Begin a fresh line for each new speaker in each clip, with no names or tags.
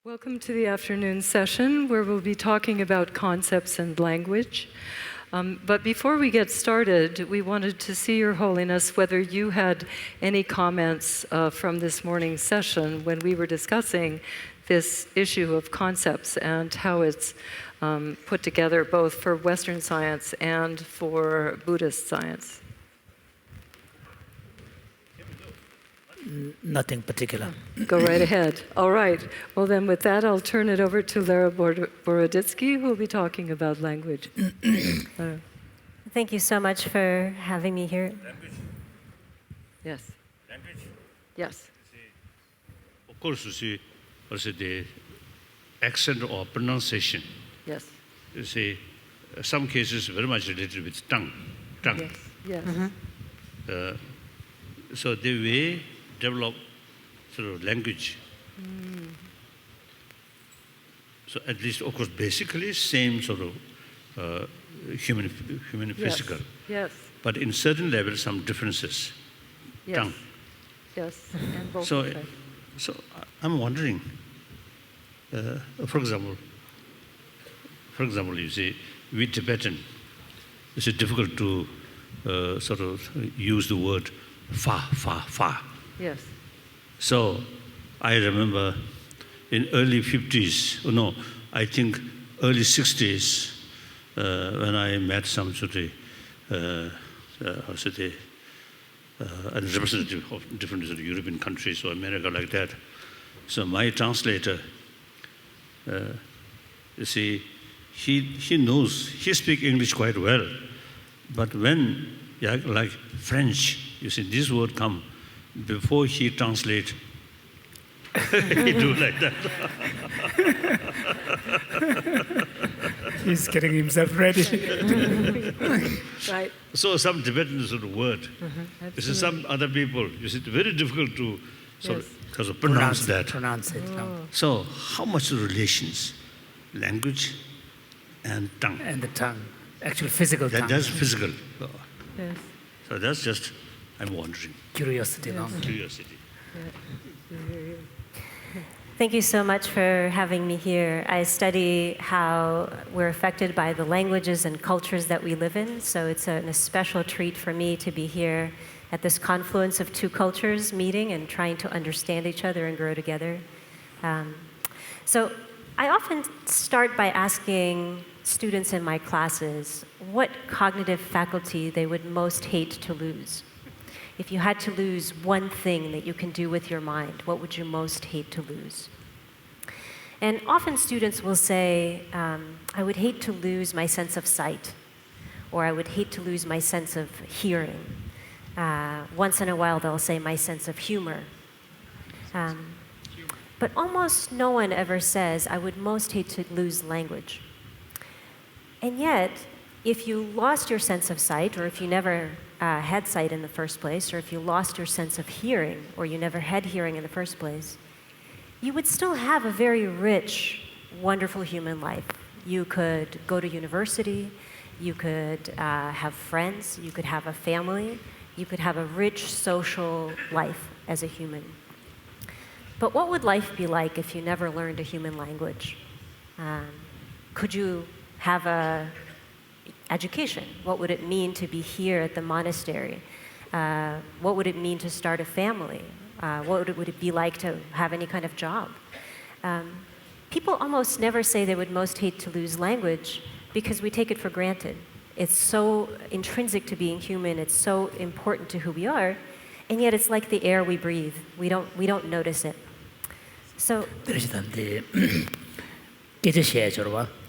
Welcome to the afternoon session where we'll be talking about concepts and language. But before we get started, we wanted to see Your Holiness whether you had any comments from this morning's session when we were discussing this issue of concepts and how it's put together both for Western science and for Buddhist science.
Nothing particular.
Go right ahead. All right. Well, then with that, I'll turn it over to Lera Boroditsky, who will be talking about language.
Thank you so much for having me here.
Language.
Yes.
Language.
Yes.
Of course, you see, also the accent or pronunciation.
Yes.
You see, some cases very much related with tongue.
Yes. Yes.
So the way develop sort of language. So at least, of course, basically same sort of human physical.
Yes.
But in certain levels, some differences.
Yes.
Tongue.
Yes. And vocal
So,
type.
so I'm wondering, for example, you see, with Tibetan, it's difficult to sort of use the word fa.
Yes.
So I remember in early 50s, no, I think early 60s, when I met some sort of, a representative of different sort of European countries or America like that. So my translator, you see, he knows, he speaks English quite well, but when, like French, you see, this word come, before he translate, he do like that.
He's getting himself ready.
Right.
So some Tibetan sort of word. This is some other people, you see, it's very difficult to sort of pronounce that.
Pronounce it.
So how much relations, language and tongue?
And the tongue. Actually, physical tongue.
That's physical.
Yes.
So that's just, I'm wondering.
Curiosity. No?
Curiosity.
Thank you so much for having me here. I study how we're affected by the languages and cultures that we live in, so it's a special treat for me to be here at this confluence of two cultures meeting and trying to understand each other and grow together. So I often start by asking students in my classes what cognitive faculty they would most hate to lose. If you had to lose one thing that you can do with your mind, what would you most hate to lose? And often students will say, I would hate to lose my sense of sight, or I would hate to lose my sense of hearing. Once in a while they'll say my sense of humor. But almost no one ever says, I would most hate to lose language. And yet, if you lost your sense of sight, or if you never had sight in the first place, or if you lost your sense of hearing, or you never had hearing in the first place, you would still have a very rich, wonderful human life. You could go to university, you could have friends, you could have a family, you could have a rich social life as a human. But what would life be like if you never learned a human language? Could you have a education? What would it mean to be here at the monastery? What would it mean to start a family? What would it be like to have any kind of job? People almost never say they would most hate to lose language because we take it for granted. It's so intrinsic to being human, it's so important to who we are, and yet it's like the air we breathe. We don't notice it. So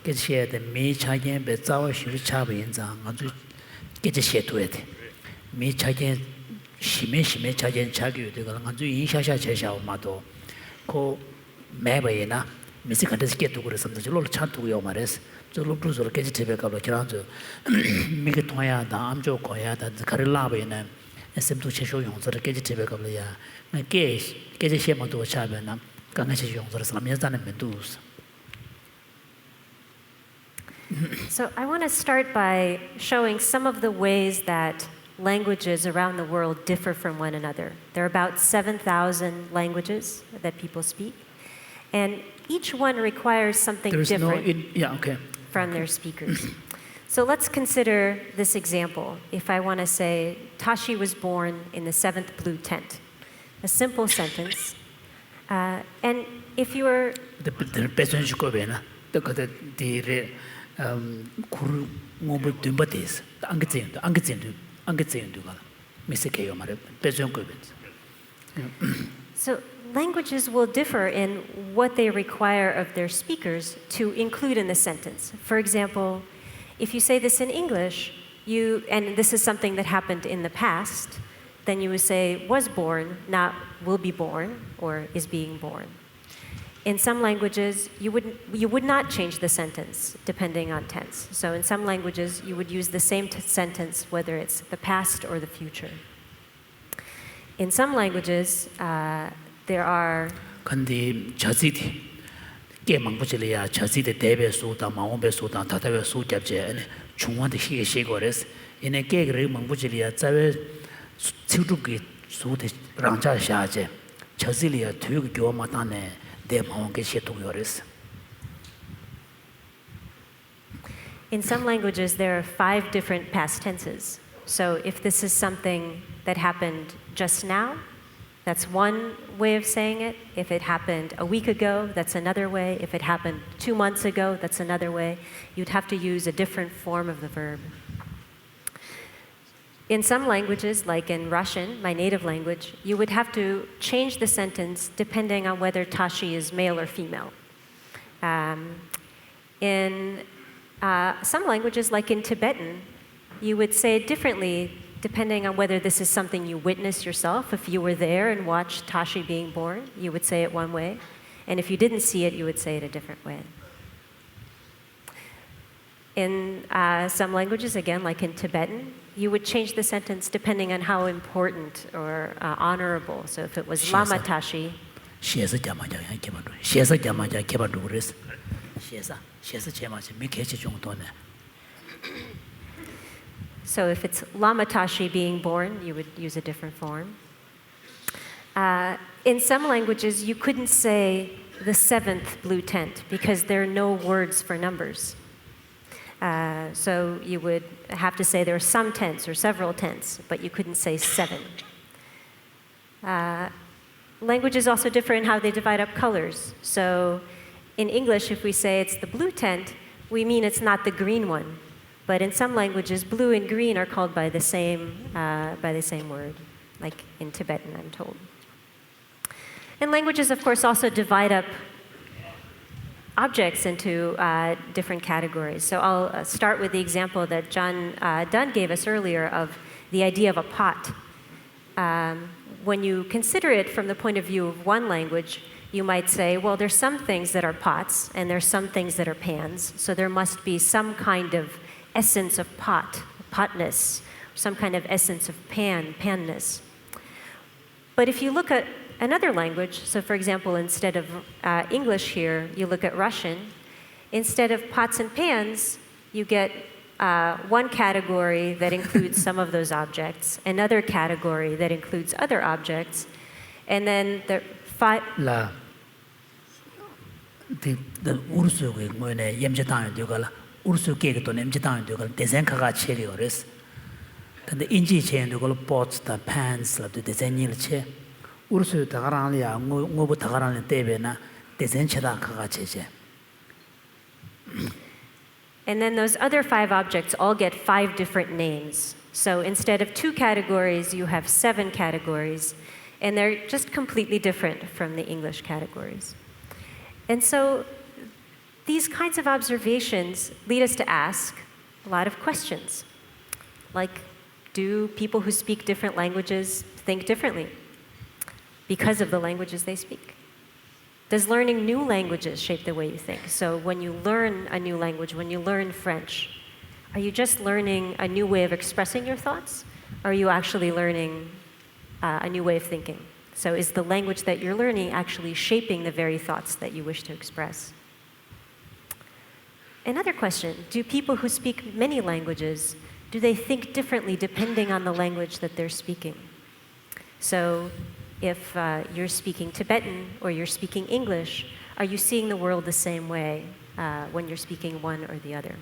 게시해 돼 미차게 배자와 시를 차베인자 아주 게시해 둬야 돼 미차게 심해 차게 차게 되고 아주 인샤샤 제샤오마도 고 매버이나 미스카데스 게도 그래서 저로 찬두요 말했어 저로 부서로 게시해 가로 지난주 미게 통야다 암조 거야다 가르라베네 에셈도 체쇼 용서를 게시해 가로야 게시해만도 차베나 강아시 용서를 삼면자는 메두스.
So I want to start by showing some of the ways that languages around the world differ from one another. There are about 7,000 languages that people speak. And each one requires something different from their speakers. So let's consider this example. If I want to say, Tashi was born in the 7th blue tent, a simple sentence. And if you were... So languages will differ in what they require of their speakers to include in the sentence. For example, if you say this in English, and this is something that happened in the past, then you would say was born, not will be born or is being born. In some languages, you would not change the sentence depending on tense. So in some languages, you would use the same sentence whether it's the past or the future. In some languages, there are... In some languages, there are 5 different past tenses. So if this is something that happened just now, that's one way of saying it. If it happened a week ago, that's another way. If it happened 2 months ago, that's another way. You'd have to use a different form of the verb. In some languages, like in Russian, my native language, you would have to change the sentence depending on whether Tashi is male or female. In some languages, like in Tibetan, you would say it differently depending on whether this is something you witnessed yourself. If you were there and watched Tashi being born, you would say it one way. And if you didn't see it, you would say it a different way. In some languages, again, like in Tibetan, you would change the sentence depending on how important or honorable. So if it was Lama Tashi, so if it's Lama Tashi being born, you would use a different form. In some languages, you couldn't say the 7th blue tent because there are no words for numbers. So you would have to say there are some tents or several tents, but you couldn't say 7. Languages also differ in how they divide up colors. So in English, if we say it's the blue tent, we mean it's not the green one. But in some languages, blue and green are called by the same word, like in Tibetan, I'm told. And languages, of course, also divide up objects into different categories. So I'll start with the example that John Dunn gave us earlier of the idea of a pot. When you consider it from the point of view of one language, you might say, well, there's some things that are pots, and there's some things that are pans, so there must be some kind of essence of potness, some kind of essence of panness. But if you look at another language, so for example, instead of English here, you look at Russian, instead of pots and pans, you get one category that includes some of those objects, another category that includes other objects, and then the
ursu kege to nemji tang de gal design kha che ge ores tande inji chen de gal pots ta pans la de design ni che ursu ta garang ya ngo bu ta garang te be na design che da kha che che.
And then those other 5 objects all get 5 different names. So instead of 2 categories, you have 7 categories, and they're just completely different from the English categories. And so these kinds of observations lead us to ask a lot of questions. Like, do people who speak different languages think differently because of the languages they speak? Does learning new languages shape the way you think? So when you learn a new language, when you learn French, are you just learning a new way of expressing your thoughts? Or are you actually learning a new way of thinking? So is the language that you're learning actually shaping the very thoughts that you wish to express? Another question, do people who speak many languages, do they think differently depending on the language that they're speaking? So if you're speaking Tibetan or you're speaking English, Are you seeing the world the same way when you're speaking one or the other?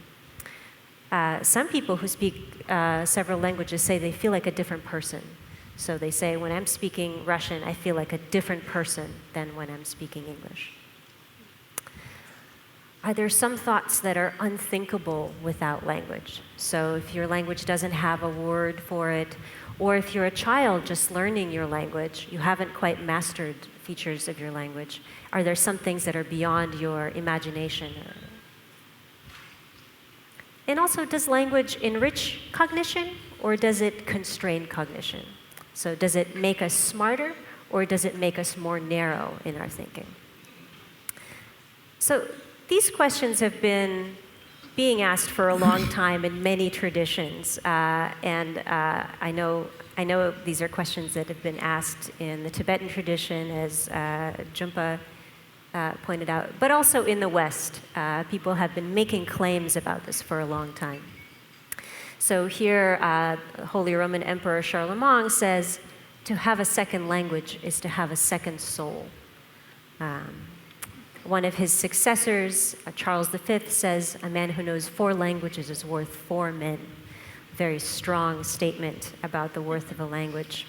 Some people who speak several languages say they feel like a different person. So they say, when I'm speaking Russian, I feel like a different person than when I'm speaking English. Are there some thoughts that are unthinkable without language? So if your language doesn't have a word for it, or if you're a child just learning your language, you haven't quite mastered features of your language, are there some things that are beyond your imagination? And also, does language enrich cognition, or does it constrain cognition? So does it make us smarter, or does it make us more narrow in our thinking? So these questions have been being asked for a long time in many traditions, and I know these are questions that have been asked in the Tibetan tradition, as Jinpa pointed out, but also in the West. People have been making claims about this for a long time. So here, Holy Roman Emperor Charlemagne says, to have a second language is to have a second soul. One of his successors, Charles V, says, a man who knows 4 languages is worth 4 men. Very strong statement about the worth of a language.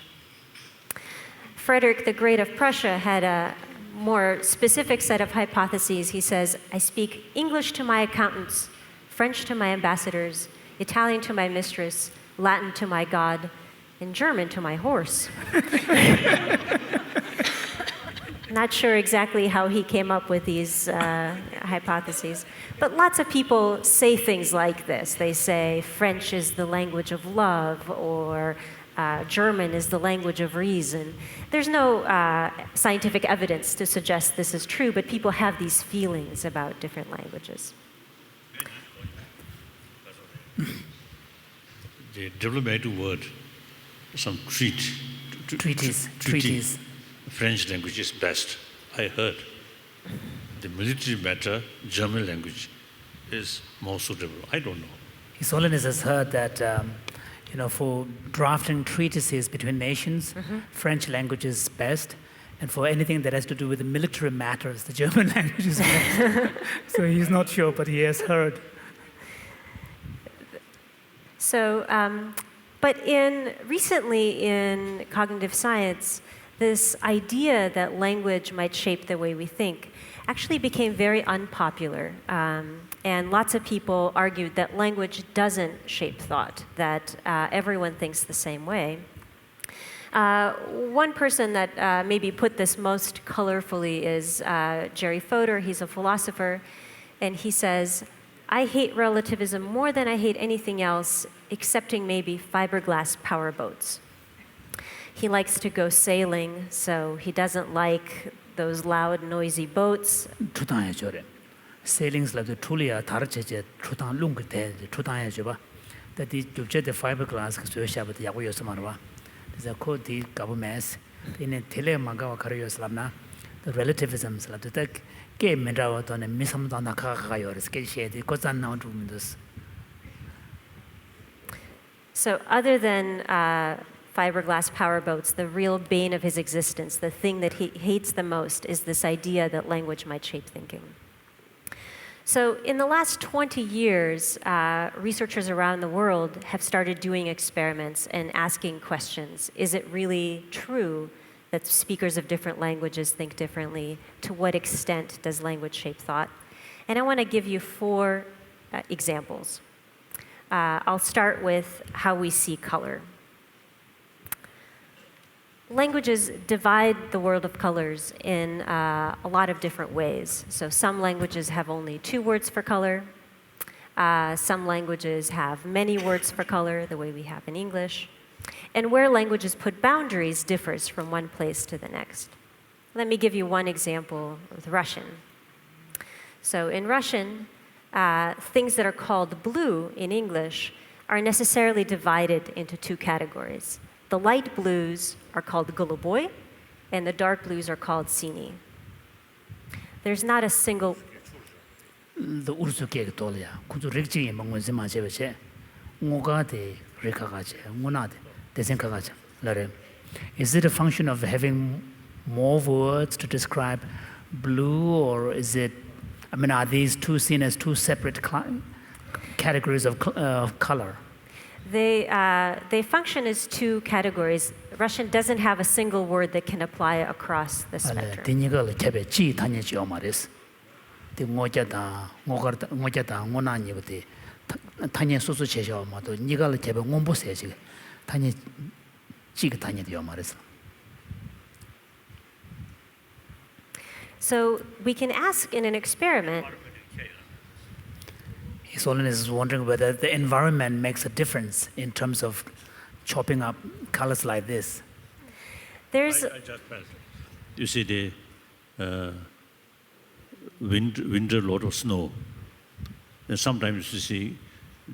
Frederick the Great of Prussia had a more specific set of hypotheses. He says, I speak English to my accountants, French to my ambassadors, Italian to my mistress, Latin to my God, and German to my horse. Not sure exactly how he came up with these hypotheses. But lots of people say things like this. They say French is the language of love, or German is the language of reason. There's no scientific evidence to suggest this is true, but people have these feelings about different languages.
The diplomatic word, some treaties. French language is best, I heard. The military matter, German language is more suitable. I don't know.
His Holiness has heard that, for drafting treatises between nations, French language is best, and for anything that has to do with the military matters, the German language is best. So he's not sure, but he has heard.
So, but recently in cognitive science, this idea that language might shape the way we think actually became very unpopular. And lots of people argued that language doesn't shape thought, that everyone thinks the same way. One person that maybe put this most colorfully is Jerry Fodor. He's a philosopher, and he says, I hate relativism more than I hate anything else, excepting maybe fiberglass powerboats. He likes to go sailing, so he doesn't like those loud, noisy boats.
Sailings like the Tulia Tarche, Trutan Lungate, Trutan Juba, that the fiberglass Shabbat Yago Samarwa. There's a code the governments in a Telemagawa Karayoslamna, the relativisms like the tech game and out on a Missamdana Kakayo, sketchy, the Kosan now to this.
So, other than fiberglass powerboats, the real bane of his existence, the thing that he hates the most, is this idea that language might shape thinking. So in the last 20 years, researchers around the world have started doing experiments and asking questions. Is it really true that speakers of different languages think differently? To what extent does language shape thought? And I want to give you 4 examples. I'll start with how we see color. Languages divide the world of colors in a lot of different ways. So some languages have only 2 words for color. Some languages have many words for color, the way we have in English. And where languages put boundaries differs from one place to the next. Let me give you one example with Russian. So in Russian, things that are called blue in English are necessarily divided into 2 categories. The light blues are called goluboy, and the dark blues are called sini. There's not a single...
The Ursuke Tolia, could Rikchi among Zimacheveche, Mugate, Rikagache, Munade, Desenkagache, Lare. Is it a function of having more words to describe blue, or is it, I mean, are these two seen as two separate categories of color?
They function as two categories. Russian doesn't have a single word that can apply across the spectrum.
디니가를 제베 지 다니지요 말이스. 디 모자다 모나니부터 타니 소소 제셔 마도 니가를 제베 몬보세 지금 타니 지가 다니디요 말이스.
So we can ask in an experiment.
His Holiness is wondering whether the environment makes a difference in terms of chopping up colors like this.
There's
I just felt. You see the winter, lot of snow. And sometimes you see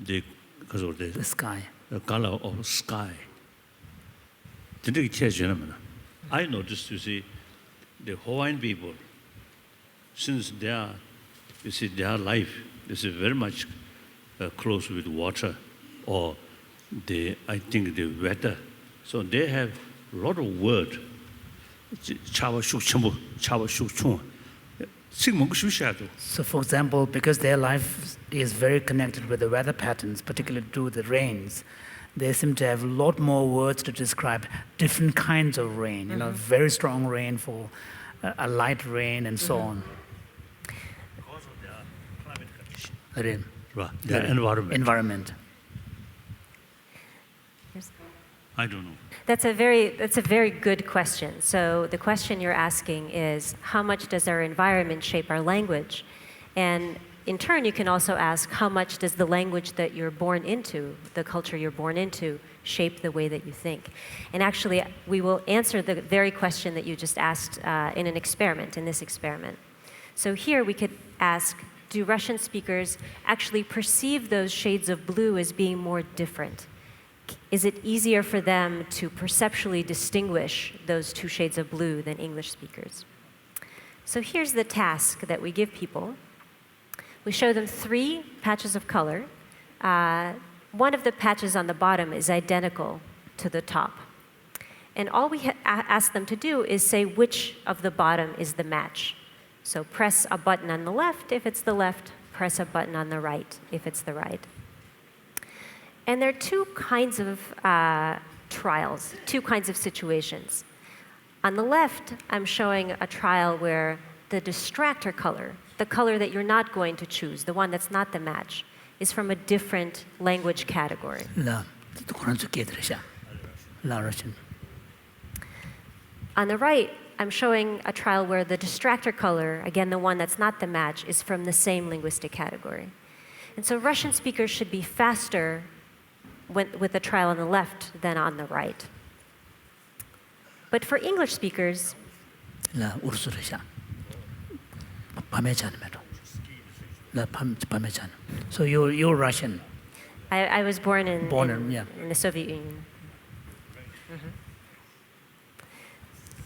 because of
The sky.
the color of sky. I noticed, you see, the Hawaiian people, since their life is very much close with water, or I think the weather. So they have a lot of word.
So for example, because their life is very connected with the weather patterns, particularly due to the rains, they seem to have a lot more words to describe different kinds of rain, you know, very strong rain for a light rain and so on.
Because of their climate condition.
Their environment.
I don't know.
That's a very good question. So the question you're asking is, how much does our environment shape our language? And in turn, you can also ask, how much does the language that you're born into, the culture you're born into, shape the way that you think? And actually, we will answer the very question that you just asked in this experiment. So here we could ask, do Russian speakers actually perceive those shades of blue as being more different? Is it easier for them to perceptually distinguish those two shades of blue than English speakers? So here's the task that we give people. We show them 3 patches of color. One of the patches on the bottom is identical to the top. And all we ask them to do is say which of the bottom is the match. So press a button on the left if it's the left, press a button on the right if it's the right. And there are 2 kinds of trials, 2 kinds of situations. On the left, I'm showing a trial where the distractor color, the color that you're not going to choose, the one that's not the match, is from a different language category. On the right, I'm showing a trial where the distractor color, again, the one that's not the match, is from the same linguistic category. And so Russian speakers should be faster with the trial on the left than on the right. But for English speakers,
so you're Russian.
I was born in the Soviet Union.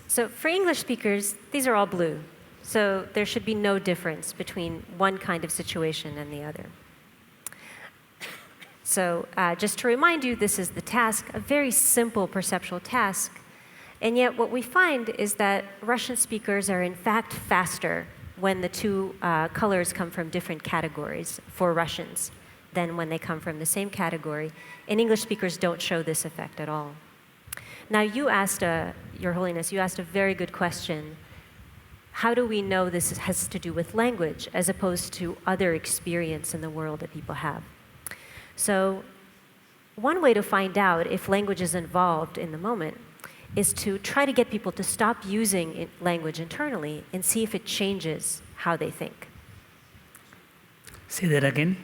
So for English speakers, these are all blue. So there should be no difference between one kind of situation and the other. So just to remind you, this is the task, a very simple perceptual task. And yet what we find is that Russian speakers are in fact faster when the 2 colors come from different categories for Russians than when they come from the same category. And English speakers don't show this effect at all. Now you asked, Your Holiness, you asked a very good question. How do we know this has to do with language as opposed to other experience in the world that people have? So one way to find out if language is involved in the moment is to try to get people to stop using language internally and see if it changes how they think.
Say that again.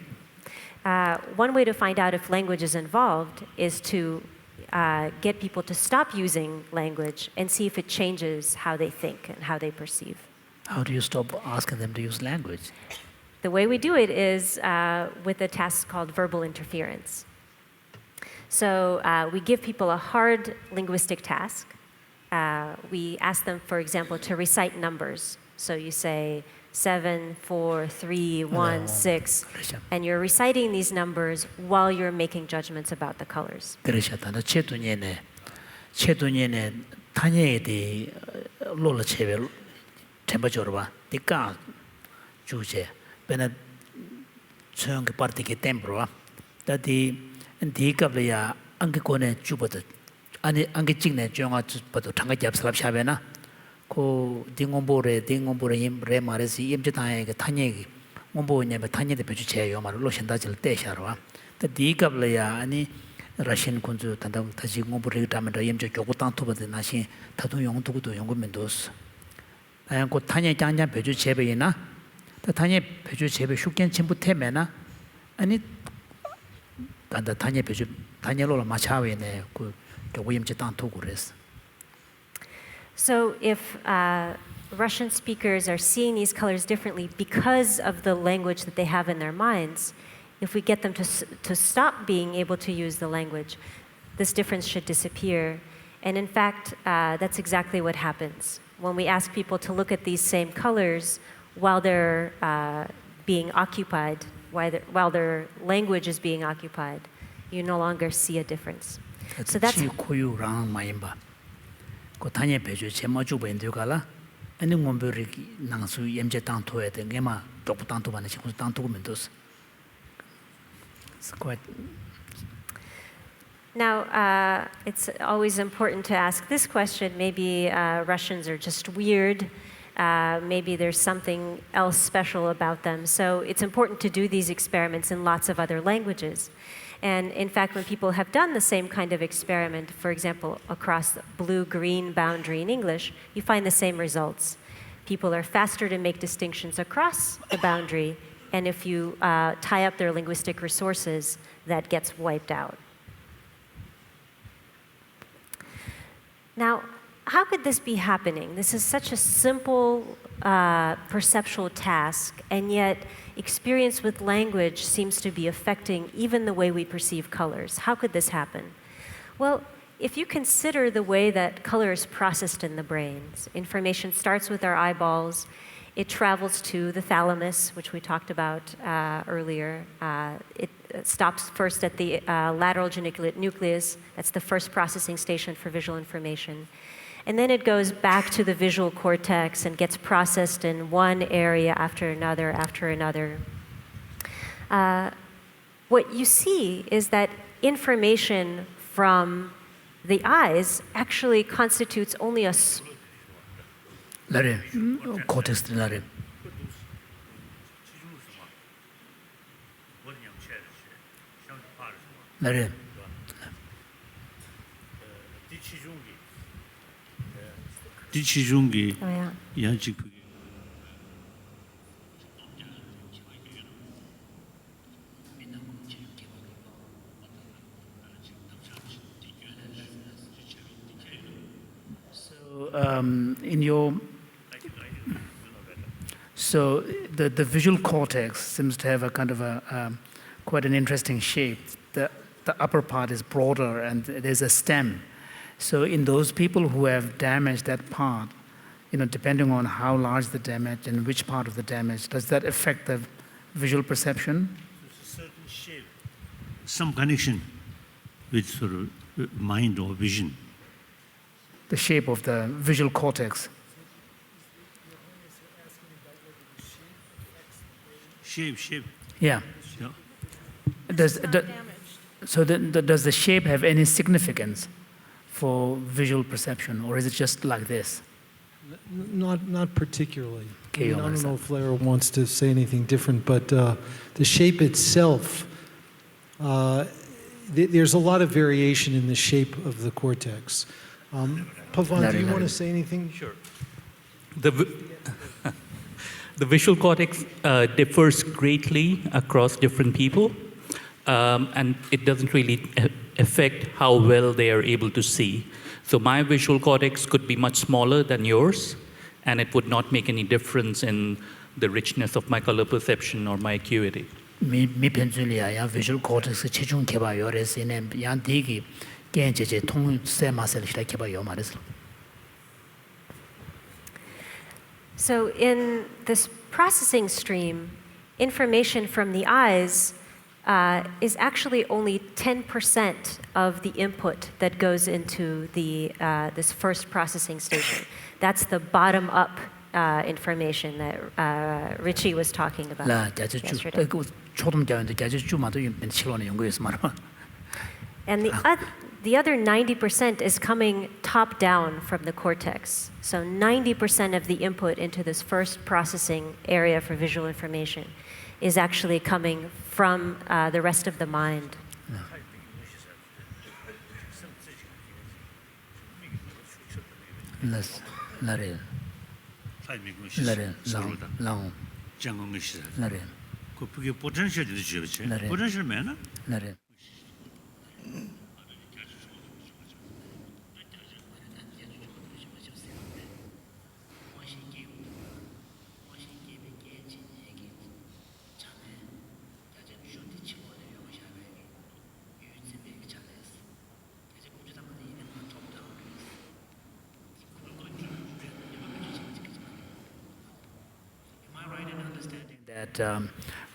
One way to find out if language is involved is to get people to stop using language and see if it changes how they think and how they perceive.
How do you stop asking them to use language?
The way we do it is with a task called verbal interference. So we give people a hard linguistic task. We ask them, for example, to recite numbers. So you say 7, 4, 3, 1, 6, and you're reciting these numbers while you're making judgments about the colors.
그러셨다. 최두년에 타녀에 대해 로라 체베 temperature ba tika 주제 베나 처음 그 파티게 템프로 다디 디갑이야 안게코네 주버도 아니 안게 찍네 정아 주버도 당가 잡살랍 샤베나 고 딩om보레 임레 마레시 임제다에 그 타녀기 옴보냐 타녀데 배주 제요 말로 신다질 때샤로와 디갑이야 아니 러시안 군주 단다 다시 옴보레 담다 임제 조고 땅토버데 나시 다도 용도도 연구면도스 아양 고 타녀 장장 배주 제베이나 타녀 배주 제베 숙견 전부 테메나 아니 간다 타녀 배주 타녀로 마차웨네 그 조고 임제 땅토 그랬어.
So if Russian speakers are seeing these colors differently because of the language that they have in their minds, if we get them to stop being able to use the language, this difference should disappear. And in fact, that's exactly what happens. When we ask people to look at these same colors while they're being occupied, while their language is being occupied, you no longer see a difference. So that's
그 타녀 배주 제마주고 인도가라 아니 몸버리 낭수 염제 땅토에 된 게마 조금 땅토 받는 식구 땅토고 면도스. Quite.
Now, it's always important to ask this question. Maybe Russians are just weird. Maybe there's something else special about them. So it's important to do these experiments in lots of other languages. And in fact, when people have done the same kind of experiment, for example, across the blue-green boundary in English, you find the same results. People are faster to make distinctions across the boundary, and if you tie up their linguistic resources, that gets wiped out. Now, how could this be happening? This is such a simple perceptual task, and yet experience with language seems to be affecting even the way we perceive colors. How could this happen? Well, if you consider the way that color is processed in the brains, information starts with our eyeballs, it travels to the thalamus, which we talked about earlier. It stops first at the lateral geniculate nucleus. That's the first processing station for visual information. And then it goes back to the visual cortex and gets processed in one area after another, after another. What you see is that information from the eyes actually constitutes only a...
cortex 나래. 나래.
디치중기
Oh, yeah.
양직
In your so the visual cortex seems to have a kind of a quite an interesting shape. The upper part is broader and there's a stem. So in those people who have damaged that part, depending on how large the damage and which part of the damage, does that affect the visual perception?
There's a certain shape, some connection with sort of mind or vision.
The shape of the visual cortex.
Shape.
Yeah.
Yeah.
Does the shape have any significance for visual perception, or is it just like this?
Not particularly.
Okay,
I don't know if Lara wants to say anything different, but the shape itself, there's a lot of variation in the shape of the cortex. Pawan, do you want to say anything?
Sure. The visual cortex differs greatly across different people, and it doesn't really affect how well they are able to see. So my visual cortex could be much smaller than yours, and it would not make any difference in the richness of my color perception or my acuity.
미 편줄이야 야 visual cortex 체중 개발 요래서는 양 디기 개인제제 통세 마셀 시작 개발 요 말했어.
So in this processing stream, information from the eyes is actually only 10% of the input that goes into the this first processing station. That's the bottom-up information that Richie was talking about
라 자주
yesterday.
그 초등 자인데 자주 주마도 벤 실론에 연구해서 말아.
And the other 90% is coming top down from the cortex. So 90% of the input into this first processing area for visual information is actually coming from the rest of the mind.
라레 라레 랑
장공시설.
라레
그게 포텐셜이 되죠.
네.
포텐셜 매나?
라레 that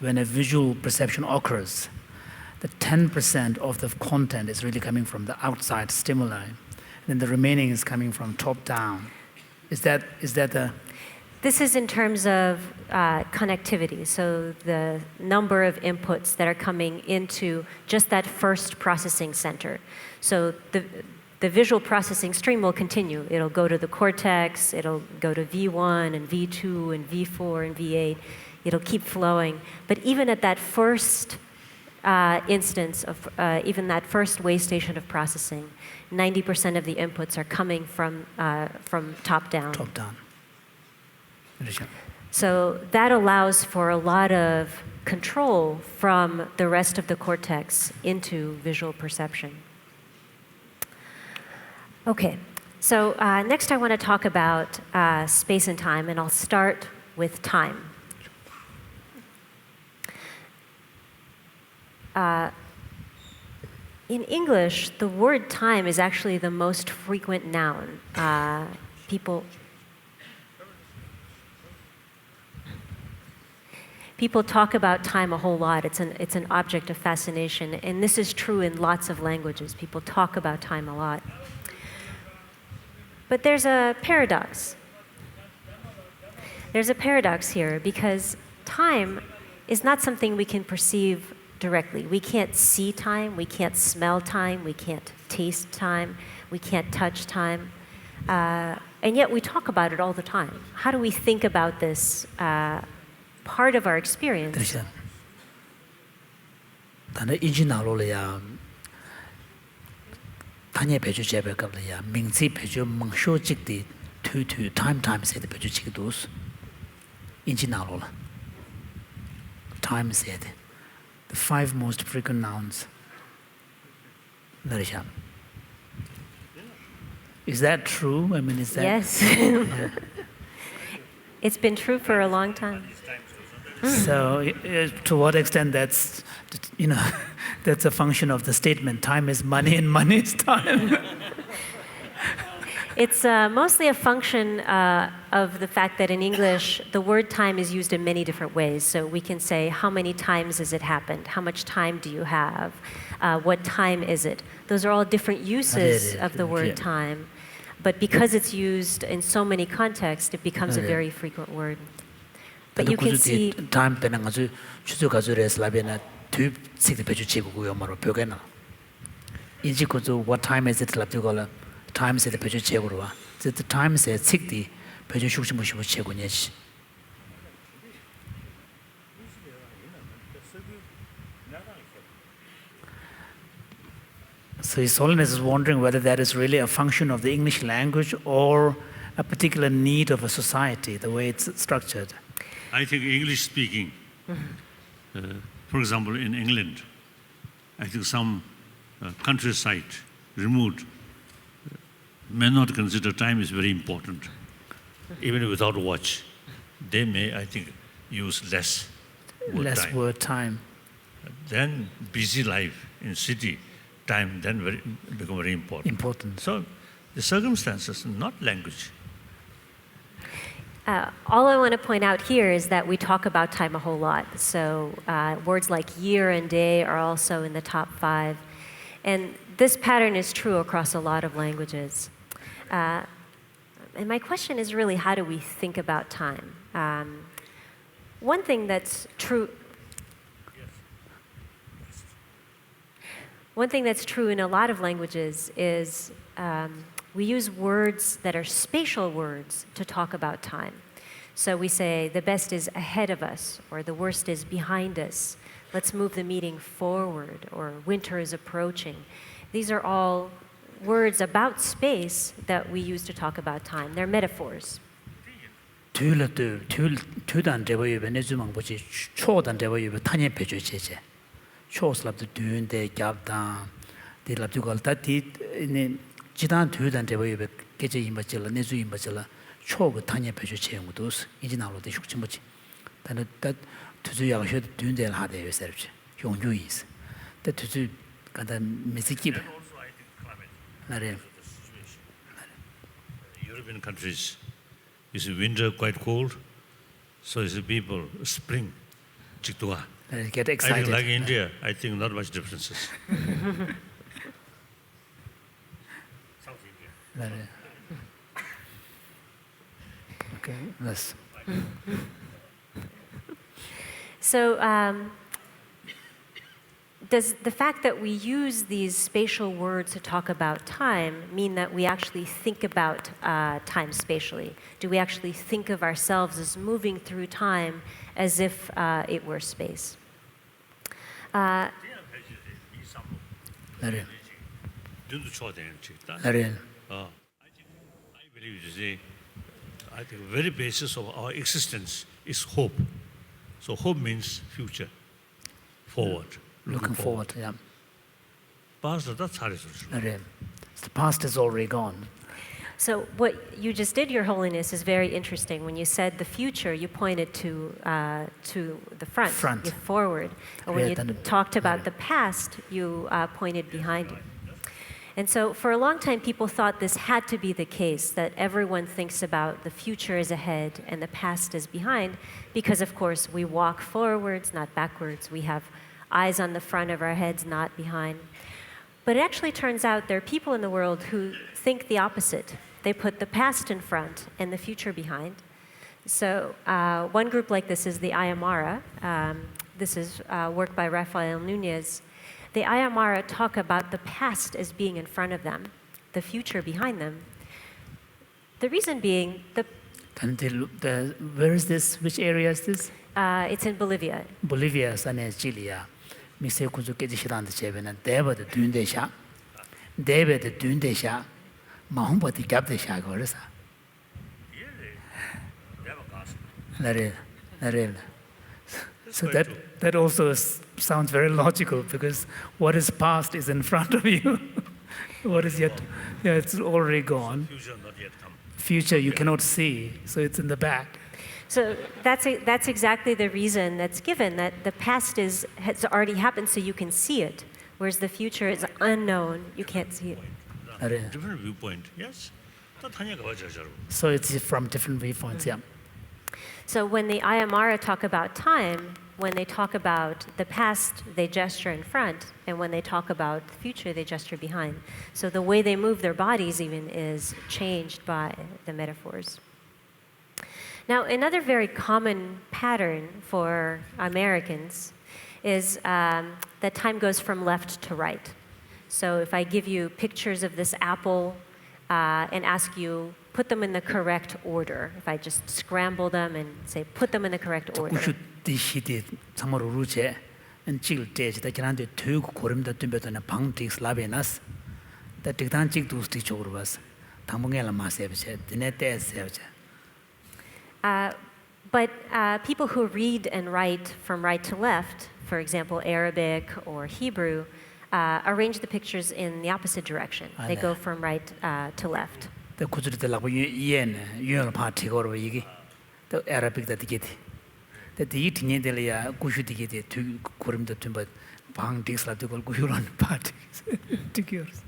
when a visual perception occurs, the 10% of the content is really coming from the outside stimuli, and the remaining is coming from top down. Is that the?
This is in terms of connectivity, so the number of inputs that are coming into just that first processing center. So the visual processing stream will continue. It'll go to the cortex, it'll go to V1 and V2 and V4 and V8. It'll keep flowing. But even at that first instance of, even that first way station of processing, 90% of the inputs are coming from top down.
Top down.
So that allows for a lot of control from the rest of the cortex into visual perception. Okay, so next I want to talk about space and time, and I'll start with time. In English, the word time is actually the most frequent noun. People talk about time a whole lot. It's an object of fascination, and this is true in lots of languages. People talk about time a lot. But there's a paradox. There's a paradox here because time is not something we can perceive directly. We can't see time, we can't smell time, we can't taste time, we can't touch time. And yet we talk about it all the time. How do we think about this part of our experience?
단에 인지나로래야 단에 배주 제백갑래야 명지 배주 멍쇼직디 투투 time 세대 배주 지기도스 인지나로라 time 세대 the 5 most frequent nouns. Is that true? I mean, is that?
Yes. It's been true for a long time.
So, to what extent that's, that's a function of the statement, time is money and money is time?
It's mostly a function of the fact that in English, the word time is used in many different ways. So we can say, how many times has it happened? How much time do you have? What time is it? Those are all different uses of the word time. But because it's used in so many contexts, it becomes a very frequent word. But you can see...
time 때는 아주 추적가지고서 라비나 두 식대 배주 지고요 말로 벽에나. 인지고도 what time is it 랍디고라. time is the 배주 지고로 와. the time is 식대 배주 숙심무시고 지고냐지. So His Holiness is wondering whether that is really a function of the English language or a particular need of a society, the way it's structured.
I think English speaking, for example, in England, I think some countryside, remote, may not consider time is very important. Even without watch, they may, I think, use less word time. Then busy life in city, time then become very important. So the circumstances, not language.
All I want to point out here is that we talk about time a whole lot. So words like year and day are also in the top 5. And this pattern is true across a lot of languages. And my question is really, how do we think about time? One thing that's true. One thing that's true in a lot of languages is we use words that are spatial words to talk about time. So we say the best is ahead of us, or the worst is behind us. Let's move the meeting forward, or winter is approaching. These are all words about space that we use to talk about time. They're metaphors.
투단 대보유베 내주망 보지 초단 대보유베 탄예 배주제제 초슬랍도 düğünde 갑다 디랍도 걸다디 네 지단 투단 대보유베 계제 임바질라 내주 임바질라 초그 탄예 배주제 용도 이제 나로도 숙지 뭐지 단다 투주야셔 düğün데 하대 요서지 용주이스 때 투주 간다 미스키 나래
European countries, you see winter quite cold, so you see people spring, chiktua.
get
I
excited.
think like India, I think not much differences. South India.
나래. Okay, let's.
So does the fact that we use these spatial words to talk about time mean that we actually think about time spatially? Do we actually think of ourselves as moving through time as if it were space?
나래. 나래.
I believe you see, I think the very basis of our existence is hope. So hope means future, forward.
Looking forward, yeah.
Past that's how it is.
나래. The past is already gone.
So what you just did, Your Holiness, is very interesting. When you said the future, you pointed to the front,
Front.
forward. And when
Yeah,
you
then
talked about the past, you pointed behind you. And so for a long time, people thought this had to be the case, that everyone thinks about the future is ahead and the past is behind, because, of course, we walk forwards, not backwards. We have eyes on the front of our heads, not behind. But it actually turns out there are people in the world who think the opposite. They put the past in front and the future behind. So one group like this is the Ayamara. This is work by Rafael Nunez. The Ayamara talk about the past as being in front of them, the future behind them. The reason being,
Where is this? Which area is this?
it's in Bolivia.
Bolivia, San Chile. Mixed kuzu kedishirand chebena. Deva the Dundesha. Deva the Dundesha. Mahumbati Gabdesha Gorisa. So that also sounds very logical, because what is past is in front of you. What is yet, yeah, it's already gone.
Future not yet come.
Future you cannot see, so it's in the back.
So that's exactly the reason that's given, that the past has already happened so you can see it, whereas the future is unknown, you can't see it.
Different viewpoint, yes.
So it's from different viewpoints, yeah.
So when the Ayamara talk about time, when they talk about the past, they gesture in front, and when they talk about the future, they gesture behind. So the way they move their bodies even is changed by the metaphors. Now, another very common pattern for Americans is that time goes from left to right. So if I give you pictures of this apple and ask you, put them in the correct order, if I just scramble them and say, put them in the correct order.
Kushu dishidi samaro ruche and chill tej that can do two korimda tumbeton and pang ticks labenas. The titan chick to stitch over was Tamungela Masevche, the net sevche.
But people who read and write from right to left, for example, Arabic or Hebrew, arrange the pictures in the opposite direction. They go from right to left.
The Kuzuri de la Yen, Yun party or Yigi, the Arabic that get. The eating in the Kushu to get it to Kurim the Tumba, Pang Dix like to go Kuhuran parties. 2 years.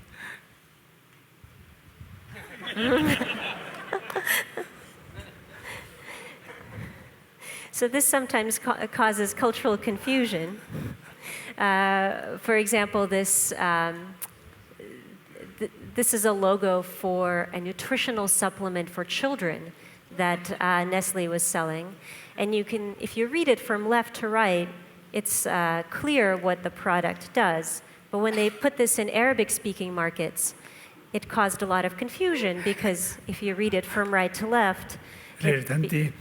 So this sometimes causes cultural confusion. For example, this This is a logo for a nutritional supplement for children that Nestle was selling. And you can, if you read it from left to right, it's clear what the product does. But when they put this in Arabic-speaking markets, it caused a lot of confusion because if you read it from right to left,
단디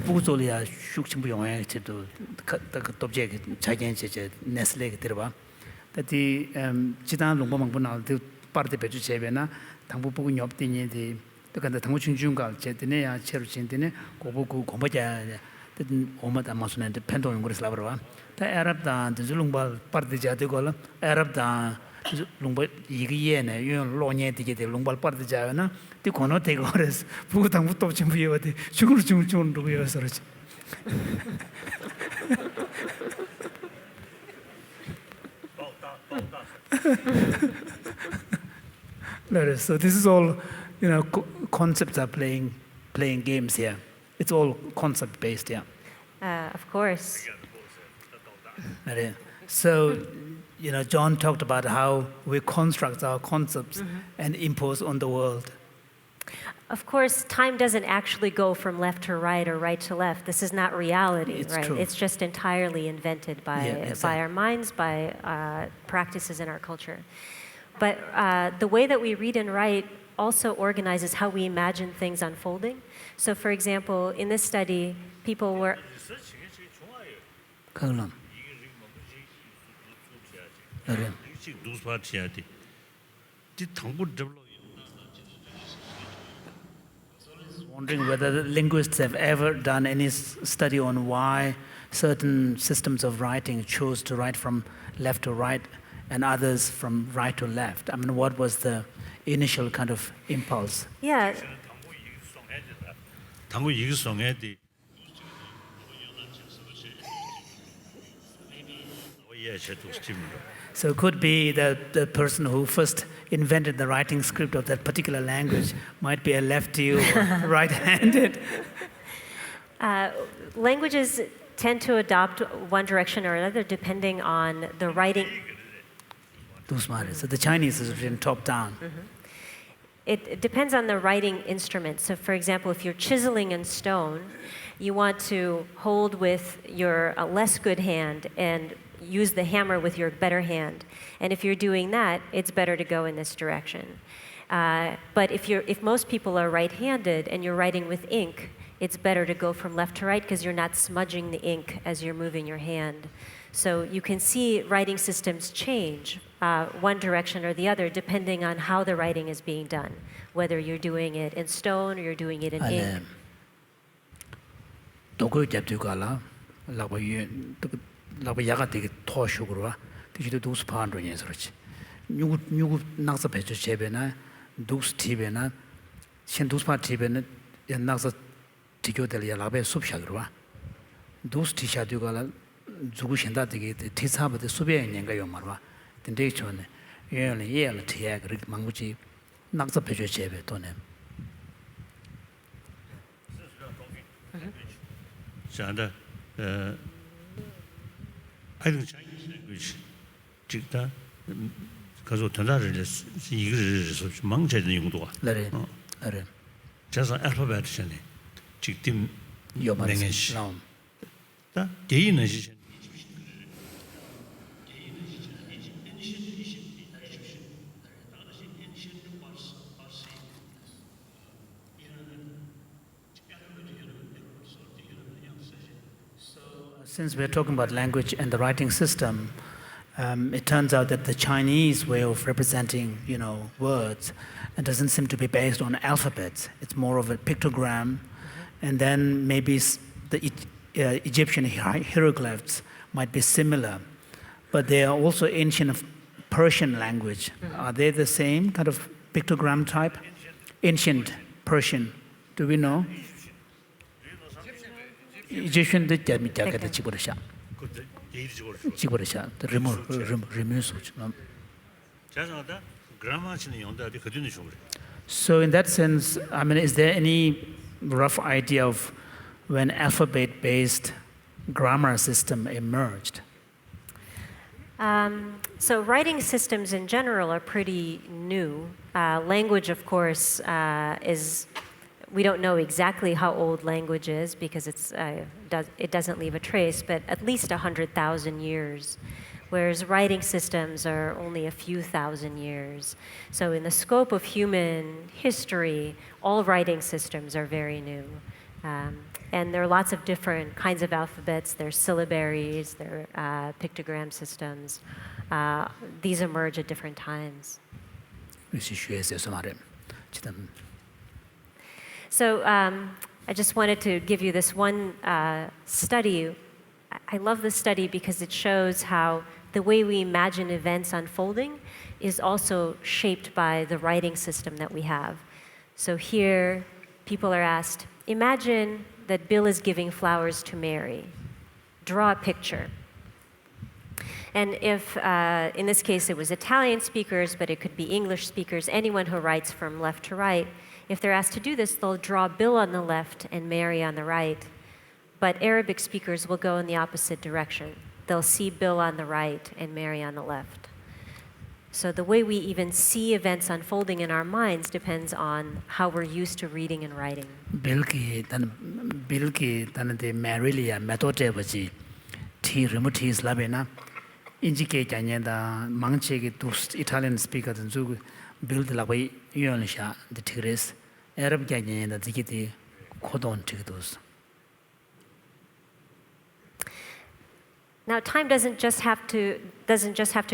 부조리아 숙침부 영향에도 그 dobje 자견제제 네슬레게 들어봐. 단디 지단 농범망분할 parte pechu chebena 당부 보고 엽디니디 그러니까 당부 중중가 제드네야 체로 진드네 고보고 고보자 오마다 마스는데 펜도 연구를 살아봐. 다 아랍다 줄롱발 parte 자되고라 아랍다 롱발 이기에네 요 로녜 되게 롱발 parte 자나 디 코노 되고레스 부고 당부 또 좀 비어데 죽을 누구여서 그렇지. So this is all, concepts are playing games here. It's all concept based, yeah.
Of course.
So, John talked about how we construct our concepts and impose on the world.
Of course, time doesn't actually go from left to right or right to left. This is not reality,
It's
right?
true.
It's just entirely invented by our minds, by practices in our culture. But the way that we read and write also organizes how we imagine things unfolding. So, for example, in this study, people were...
Wondering whether the linguists have ever done any study on why certain systems of writing chose to write from left to right and others from right to left. I mean, what was the initial kind of impulse?
Yeah.
So it could be that the person who first invented the writing script of that particular language might be a lefty or right-handed.
Languages tend to adopt one direction or another depending on the writing.
So the Chinese is written top-down.
It depends on the writing instrument. So, for example, if you're chiseling in stone, you want to hold with your less good hand and use the hammer with your better hand. And if you're doing that, it's better to go in this direction. But if most people are right-handed and you're writing with ink, it's better to go from left to right because you're not smudging the ink as you're moving your hand. So you can see writing systems change one direction or the other depending on how the writing is being done, whether you're doing it in stone or you're doing it in ink.
야가 되게 토슈그로와 뒤도 두스 판로니에서 그렇지. 누구 낙서 배주 제베나 두스 티베나 신 두스 파 티베나 낙서 디교들 야라베 숲샤그로와 두스 티샤디고라 주고 신다 되게 티사버데 수비에 있는가 요 말와 근데 좋네. 예는 예를 티야 그렇게 망부지 낙서 배주 제베 돈에
자다 I think Chinese language, 직다 가서 전달을 이거를 망치는 용도가.
네.
자서 알파벳이잖아. 직접
요만시.
다 개인은
Since we're talking about language and the writing system, it turns out that the Chinese way of representing, words, it doesn't seem to be based on alphabets. It's more of a pictogram, and then maybe the Egyptian hieroglyphs might be similar, but they are also ancient Persian language. Are they the same kind of pictogram type? Ancient Persian. Do we know? Egyptian the Chiborisha. Chiborisha, the remove. So in that sense, I mean, is there any rough idea of when alphabet-based grammar system emerged?
So writing systems in general are pretty new. Language, of course, we don't know exactly how old language is because it doesn't leave a trace, but at least 100,000 years, whereas writing systems are only a few thousand years. So in the scope of human history, all writing systems are very new. And there are lots of different kinds of alphabets. There's syllabaries, there are pictogram systems. These emerge at different times. So I just wanted to give you this one study. I love this study because it shows how the way we imagine events unfolding is also shaped by the writing system that we have. So here, people are asked, imagine that Bill is giving flowers to Mary. Draw a picture. And if, in this case, it was Italian speakers, but it could be English speakers, anyone who writes from left to right, if they're asked to do this, they'll draw Bill on the left and Mary on the right. But Arabic speakers will go in the opposite direction. They'll see Bill on the right and Mary on the left. So the way we even see events unfolding in our minds depends on how we're used to reading and writing.
Bilki tanante Marilia metote baji ti remote is labena indicate anyanda mangche to Italian speaker than zu build la way yonisha the tigres Arab ganyanda dikiti kodon tigdos.
Now, time doesn't just have to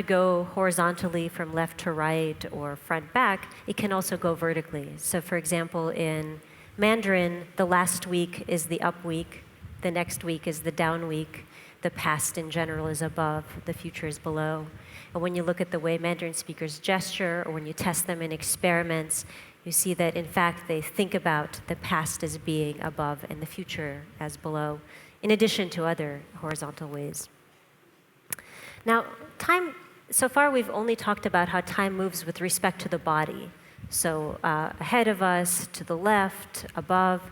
go horizontally from left to right or front back. It can also go vertically. So, for example, in Mandarin, the last week is the up week, the next week is the down week, the past in general is above, the future is below. And when you look at the way Mandarin speakers gesture, or when you test them in experiments, you see that, in fact, they think about the past as being above and the future as below, in addition to other horizontal ways. Now, time, so far we've only talked about how time moves with respect to the body. So ahead of us, to the left, above.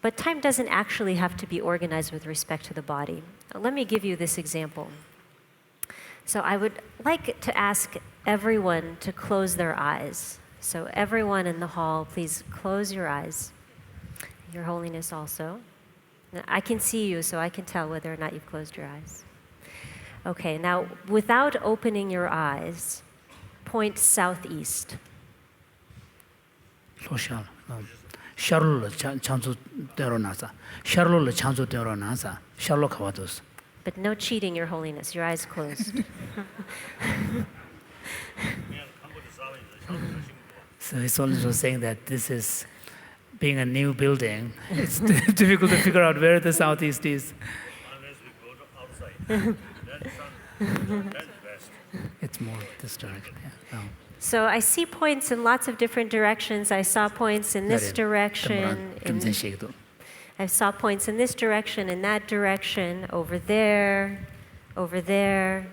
But time doesn't actually have to be organized with respect to the body. Let me give you this example. So I would like to ask everyone to close their eyes. So everyone in the hall, please close your eyes. Your Holiness also. Now, I can see you, so I can tell whether or not you've closed your eyes. Okay, now without opening your eyes, point southeast. But no cheating, Your Holiness. Your eyes closed.
So it's also saying that this is being a new building. It's difficult to figure out where the southeast is.
Unless we go to outside, that's best.
It's more this direction. Yeah. No.
So I see points in lots of different directions. I saw points in this direction. I saw points in this direction, in that direction, over there, over there.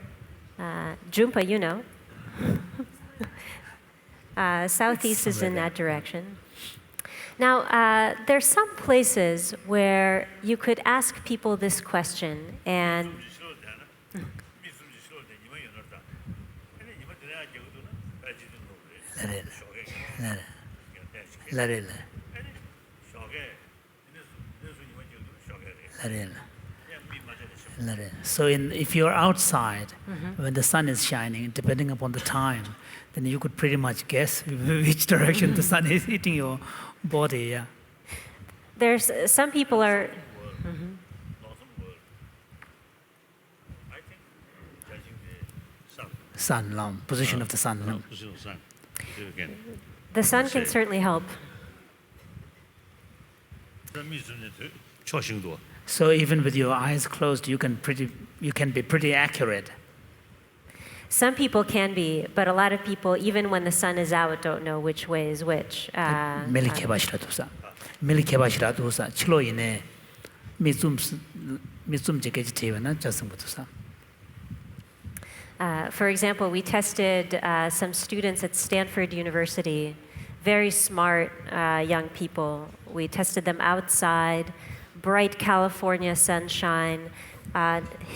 Jinpa, you know. Southeast is in that direction. Now, there's some places where you could ask people this question, and
so if you're outside, when the sun is shining, depending upon the time, then you could pretty much guess which direction the sun is hitting your body. Yeah.
There's some people are.
I think judging the
Sun, position of the sun.
position of the sun. Again.
The sun can certainly help.
So even with your eyes closed, you can be pretty accurate.
Some people can be, but a lot of people, even when the sun is out, don't know which way is which. For example, we tested some students at Stanford University, very smart young people. We tested them outside, bright California sunshine,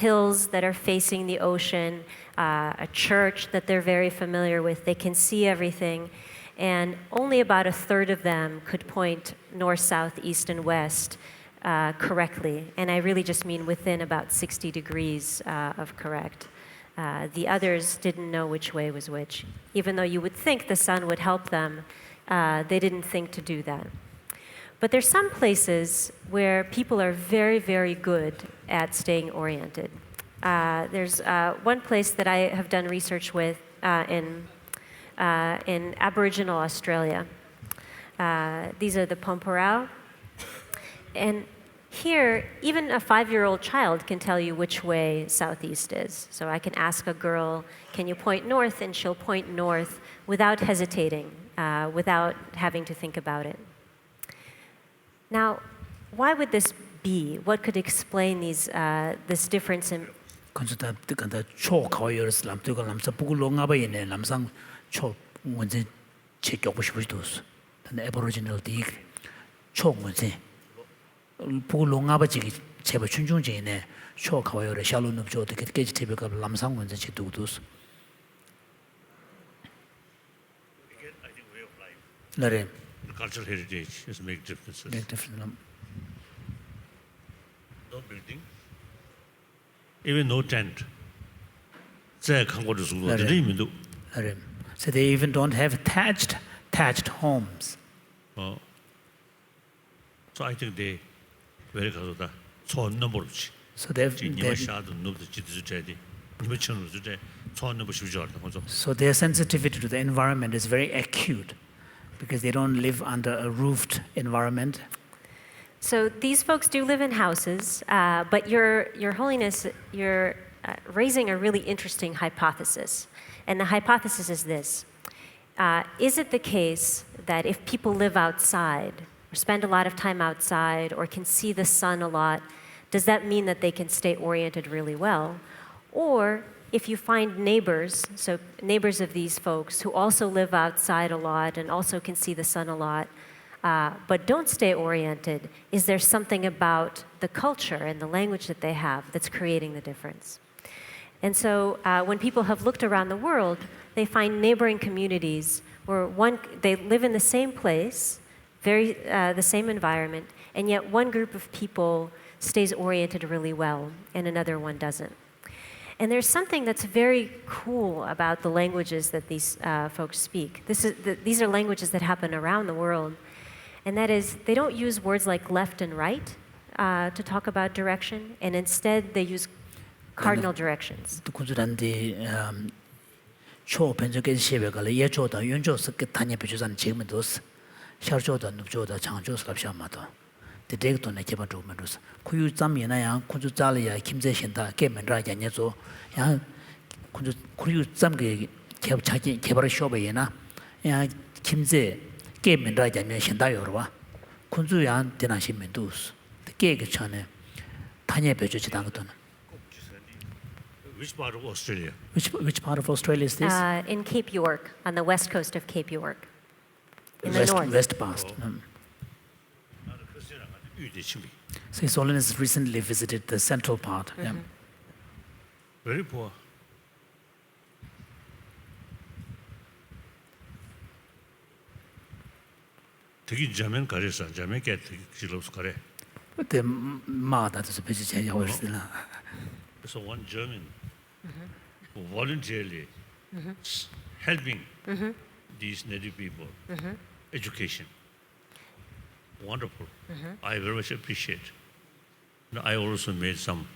hills that are facing the ocean, a church that they're very familiar with. They can see everything. And only about a third of them could point north, south, east, and west correctly. And I really just mean within about 60 degrees of correct. The others didn't know which way was which. Even though you would think the sun would help them, they didn't think to do that. But there's some places where people are very, very good at staying oriented. There's one place that I have done research with in Aboriginal Australia. These are the Pomporao. And here, even a 5-year-old child can tell you which way southeast is. So I can ask a girl, can you point north? And she'll point north without hesitating, without having to think about it. Now, why would this be? What could explain this difference in...
건조다 뜨간다 초가요스 남뜨가 남사 부글롱아바이네 남상 초 문제 제격고 싶으시도스. 근데 에버리지널 디 초문제 부글롱아바지 제바 춘중제네 초가요를 샬로눕죠 어떻게 깨지 테베가 남상 문제 제도도스.
Again, I think way of life.
나래
The cultural heritage is make differences. No building, even no tent.
나래. So they even don't have thatched homes.
So I think they very 가서다 촌 넘버지.
So they've
샤도 넘도 지드주제디. 무천 주제 촌 넘버 싶죠.
So their sensitivity to the environment is very acute because they don't live under a roofed environment.
So these folks do live in houses, but Your Holiness, you're raising a really interesting hypothesis. And the hypothesis is this. Is it the case that if people live outside, or spend a lot of time outside, or can see the sun a lot, does that mean that they can stay oriented really well? Or if you find neighbors, so neighbors of these folks who also live outside a lot and also can see the sun a lot, but don't stay oriented, is there something about the culture and the language that they have that's creating the difference? And so when people have looked around the world, they find neighboring communities where they live in the same place, the same environment, and yet one group of people stays oriented really well and another one doesn't. And there's something that's very cool about the languages that these folks speak. These are languages that happen around the world. And that is, they don't use words like left and right to talk about direction, and instead they use cardinal directions.
Which part of Australia?
Which part of Australia is this?
In Cape York, on the west coast of Cape York, in the north.
West past. So His Holiness recently visited the central part. Yeah.
Very poor. 되게 자면 가려서 자면 게 지로스 가래.
The mother is a bit
So one German who voluntarily helping these native people education. Wonderful. I very much appreciate. I also made some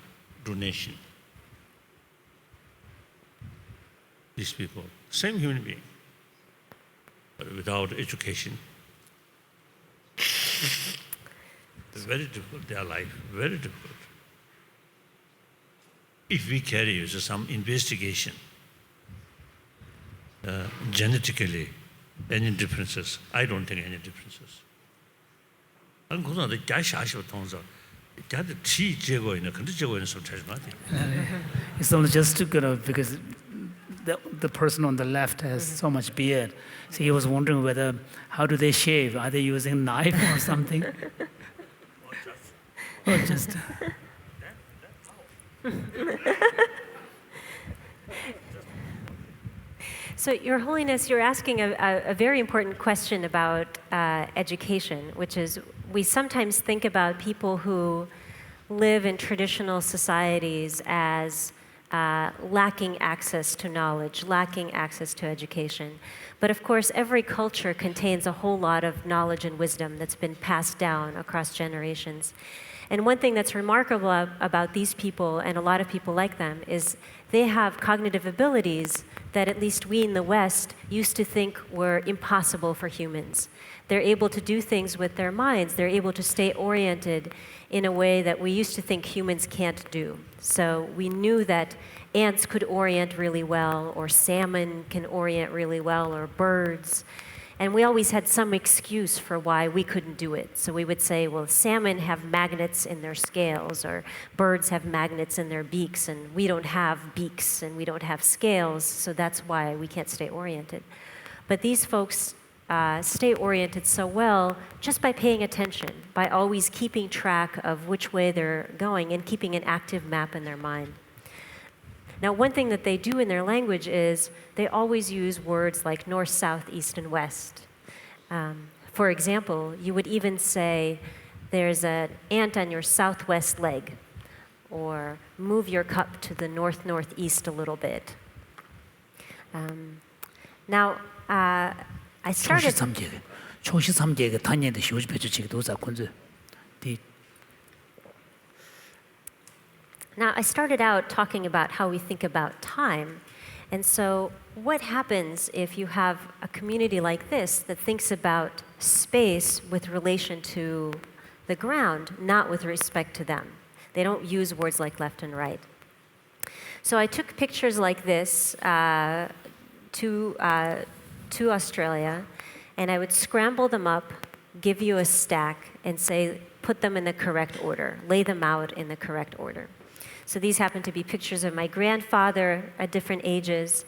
donation. These people, same human being, but without education, it's very difficult. Their life very difficult. If we carry some investigation, genetically, any differences? I don't think any differences.
It's only just to because the person on the left has so much beard. So he was wondering how do they shave? Are they using a knife or something? Or just
So, Your Holiness, you're asking a very important question about education, which is we sometimes think about people who live in traditional societies as lacking access to knowledge, lacking access to education. But of course, every culture contains a whole lot of knowledge and wisdom that's been passed down across generations. And one thing that's remarkable about these people, and a lot of people like them, is they have cognitive abilities that at least we in the West used to think were impossible for humans. They're able to do things with their minds. They're able to stay oriented in a way that we used to think humans can't do. So we knew that ants could orient really well, or salmon can orient really well, or birds. And we always had some excuse for why we couldn't do it. So we would say, well, salmon have magnets in their scales, or birds have magnets in their beaks, and we don't have beaks and we don't have scales, so that's why we can't stay oriented. But these folks stay oriented so well just by paying attention, by always keeping track of which way they're going and keeping an active map in their mind. Now, one thing that they do in their language is they always use words like north, south, east, and west. For example, you would even say, there's an ant on your southwest leg, or move your cup to the north, northeast a little bit. Now, I started...
초시 3계가 단위의 시호지 배치치기도 자 군주.
Now, I started out talking about how we think about time. And so what happens if you have a community like this that thinks about space with relation to the ground, not with respect to them? They don't use words like left and right. So I took pictures like this to Australia, and I would scramble them up, give you a stack, and say, put them in the correct order, lay them out in the correct order. So these happen to be pictures of my grandfather at different ages.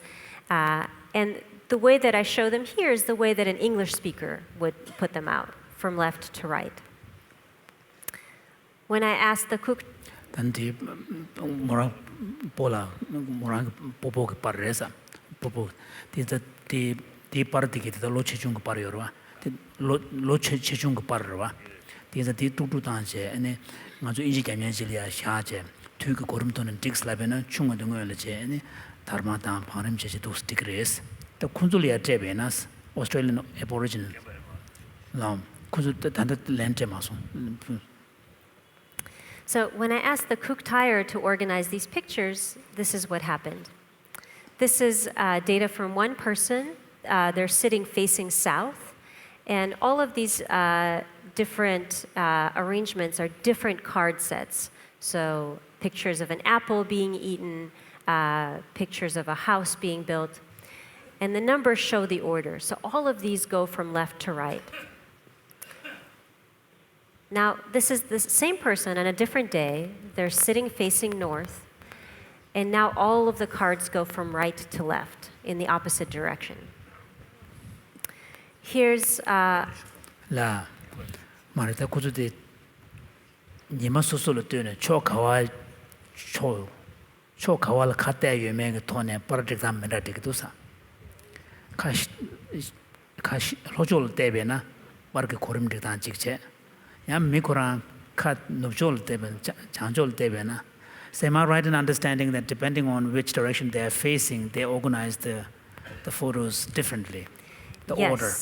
And the way that I show them here is the way that an English speaker would put them out, from left to right. When I asked the cook...
단디 뭐라 보라 뭐라 보보게 빠르래서 보보 디 빠르디게 더 로체 중거 빠르요와 로체 체중거 빠르와 디자 디 뚜뚜단제 아니 아주 인지 개면질이야 샤제 투그 고름도는 딕슬라베는 중어든 거열제 아니 다르마다 바람제지 도스티그레스 또 쿤줄리아 제베나스 오스트레일리안 애보리지널 람 쿤줄 단다 렌제 마소.
So when I asked the cook tire to organize these pictures, this is what happened. This is data from one person. They're sitting facing south. And all of these different arrangements are different card sets. So pictures of an apple being eaten, pictures of a house being built. And the numbers show the order. So all of these go from left to right. Now, this is the same person on a different day. They're sitting facing north. And now all of the cards go from right to left in the opposite direction. Here's...
라 말이다 고주데 니마 소소로 뜨네 초카와 초카와를 갖다 유명한 돈에 프로젝트 메라데도사 카시 로졸 때베나 마르게 고름데다 찍제 야 미코랑 카 노졸 때베 장졸 때베나. So am I right in understanding that depending on which direction they are facing, they organize the photos differently, the order?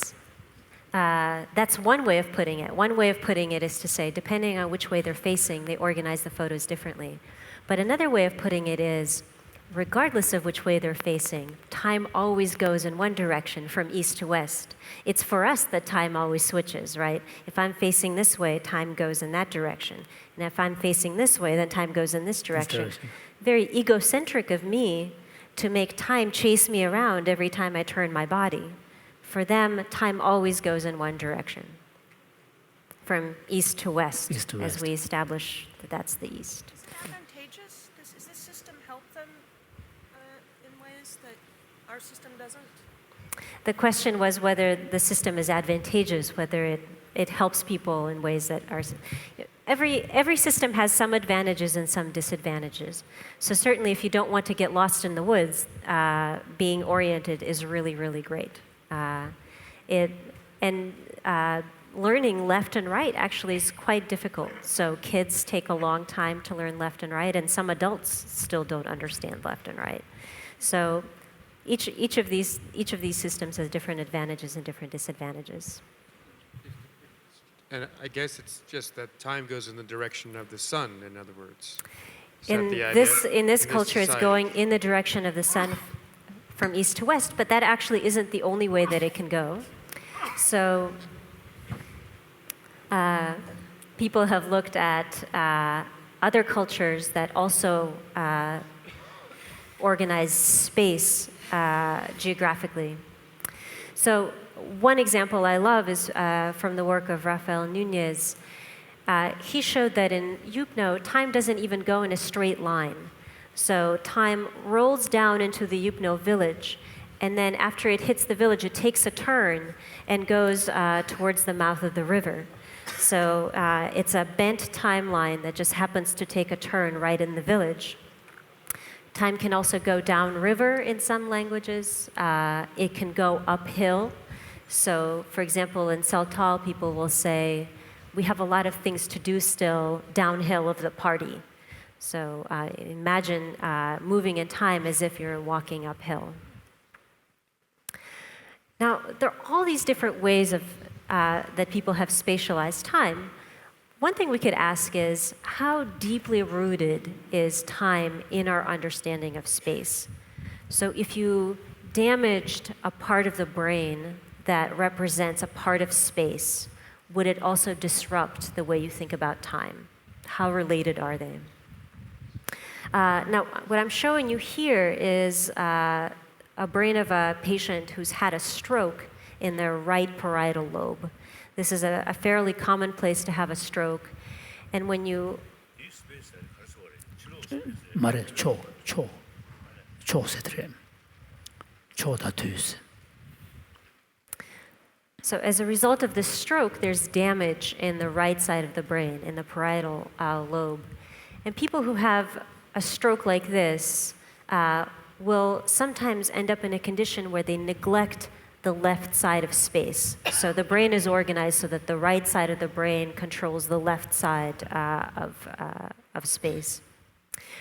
That's one way of putting it. One way of putting it is to say, depending on which way they're facing, they organize the photos differently. But another way of putting it is, regardless of which way they're facing, time always goes in one direction from east to west. It's for us that time always switches, right? If I'm facing this way, time goes in that direction. And if I'm facing this way, then time goes in this direction. Very egocentric of me to make time chase me around every time I turn my body. For them, time always goes in one direction, from east to west, as we establish that that's the east.
Is it advantageous? Does this system help them in ways that our system doesn't?
The question was whether the system is advantageous, whether it helps people in ways that are... every system has some advantages and some disadvantages. So certainly if you don't want to get lost in the woods, being oriented is really, really great. Learning left and right actually is quite difficult. So kids take a long time to learn left and right, and some adults still don't understand left and right. So each of these systems has different advantages and different disadvantages.
And I guess it's just that time goes in the direction of the sun, in other words.
In this culture, it's going in the direction of the sun from east to west, but that actually isn't the only way that it can go. So people have looked at other cultures that also organize space geographically. So one example I love is from the work of Rafael Nunez. He showed that in Yupno, time doesn't even go in a straight line. So time rolls down into the Yupno village, and then after it hits the village, it takes a turn and goes towards the mouth of the river. So it's a bent timeline that just happens to take a turn right in the village. Time can also go downriver in some languages. It can go uphill. So, for example, in Saltal, people will say, we have a lot of things to do still downhill of the party. So imagine moving in time as if you're walking uphill. Now, there are all these different ways of that people have spatialized time. One thing we could ask is, how deeply rooted is time in our understanding of space? So if you damaged a part of the brain that represents a part of space, would it also disrupt the way you think about time? How related are they? Now, what I'm showing you here is a brain of a patient who's had a stroke in their right parietal lobe. This is a fairly common place to have a stroke. And when you... So as a result of this stroke, there's damage in the right side of the brain, in the parietal lobe. And people who have a stroke like this will sometimes end up in a condition where they neglect the left side of space. So the brain is organized so that the right side of the brain controls the left side of space.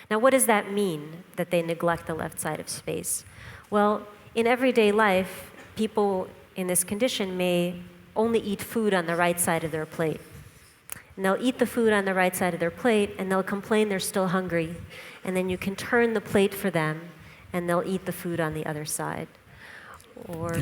Now, what does that mean, that they neglect the left side of space? Well, in everyday life, people in this condition may only eat food on the right side of their plate. And they'll eat the food on the right side of their plate, and they'll complain they're still hungry. And then you can turn the plate for them, and they'll eat the food on the other side. Or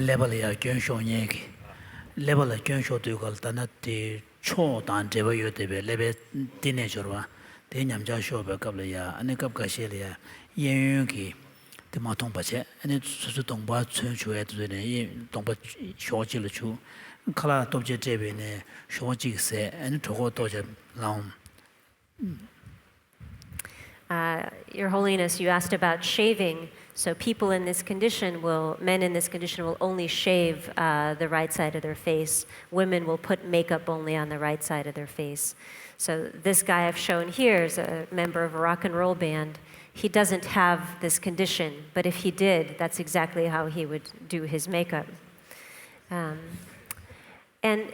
Your Holiness, you asked about shaving. So people in this condition men in this condition will only shave the right side of their face. Women will put makeup only on the right side of their face. So this guy I've shown here is a member of a rock and roll band. He doesn't have this condition, but if he did, that's exactly how he would do his makeup. And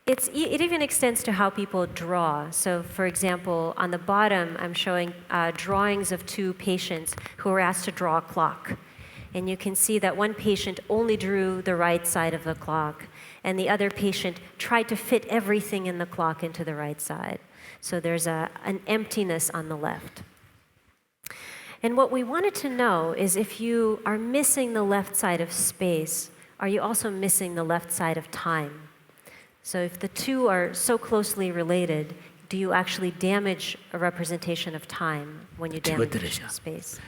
it even extends to how people draw. So for example, on the bottom, I'm showing drawings of two patients who were asked to draw a clock. And you can see that one patient only drew the right side of the clock, and the other patient tried to fit everything in the clock into the right side. So there's an emptiness on the left. And what we wanted to know is, if you are missing the left side of space, are you also missing the left side of time? So if the two are so closely related, do you actually damage a representation of time when you damage space?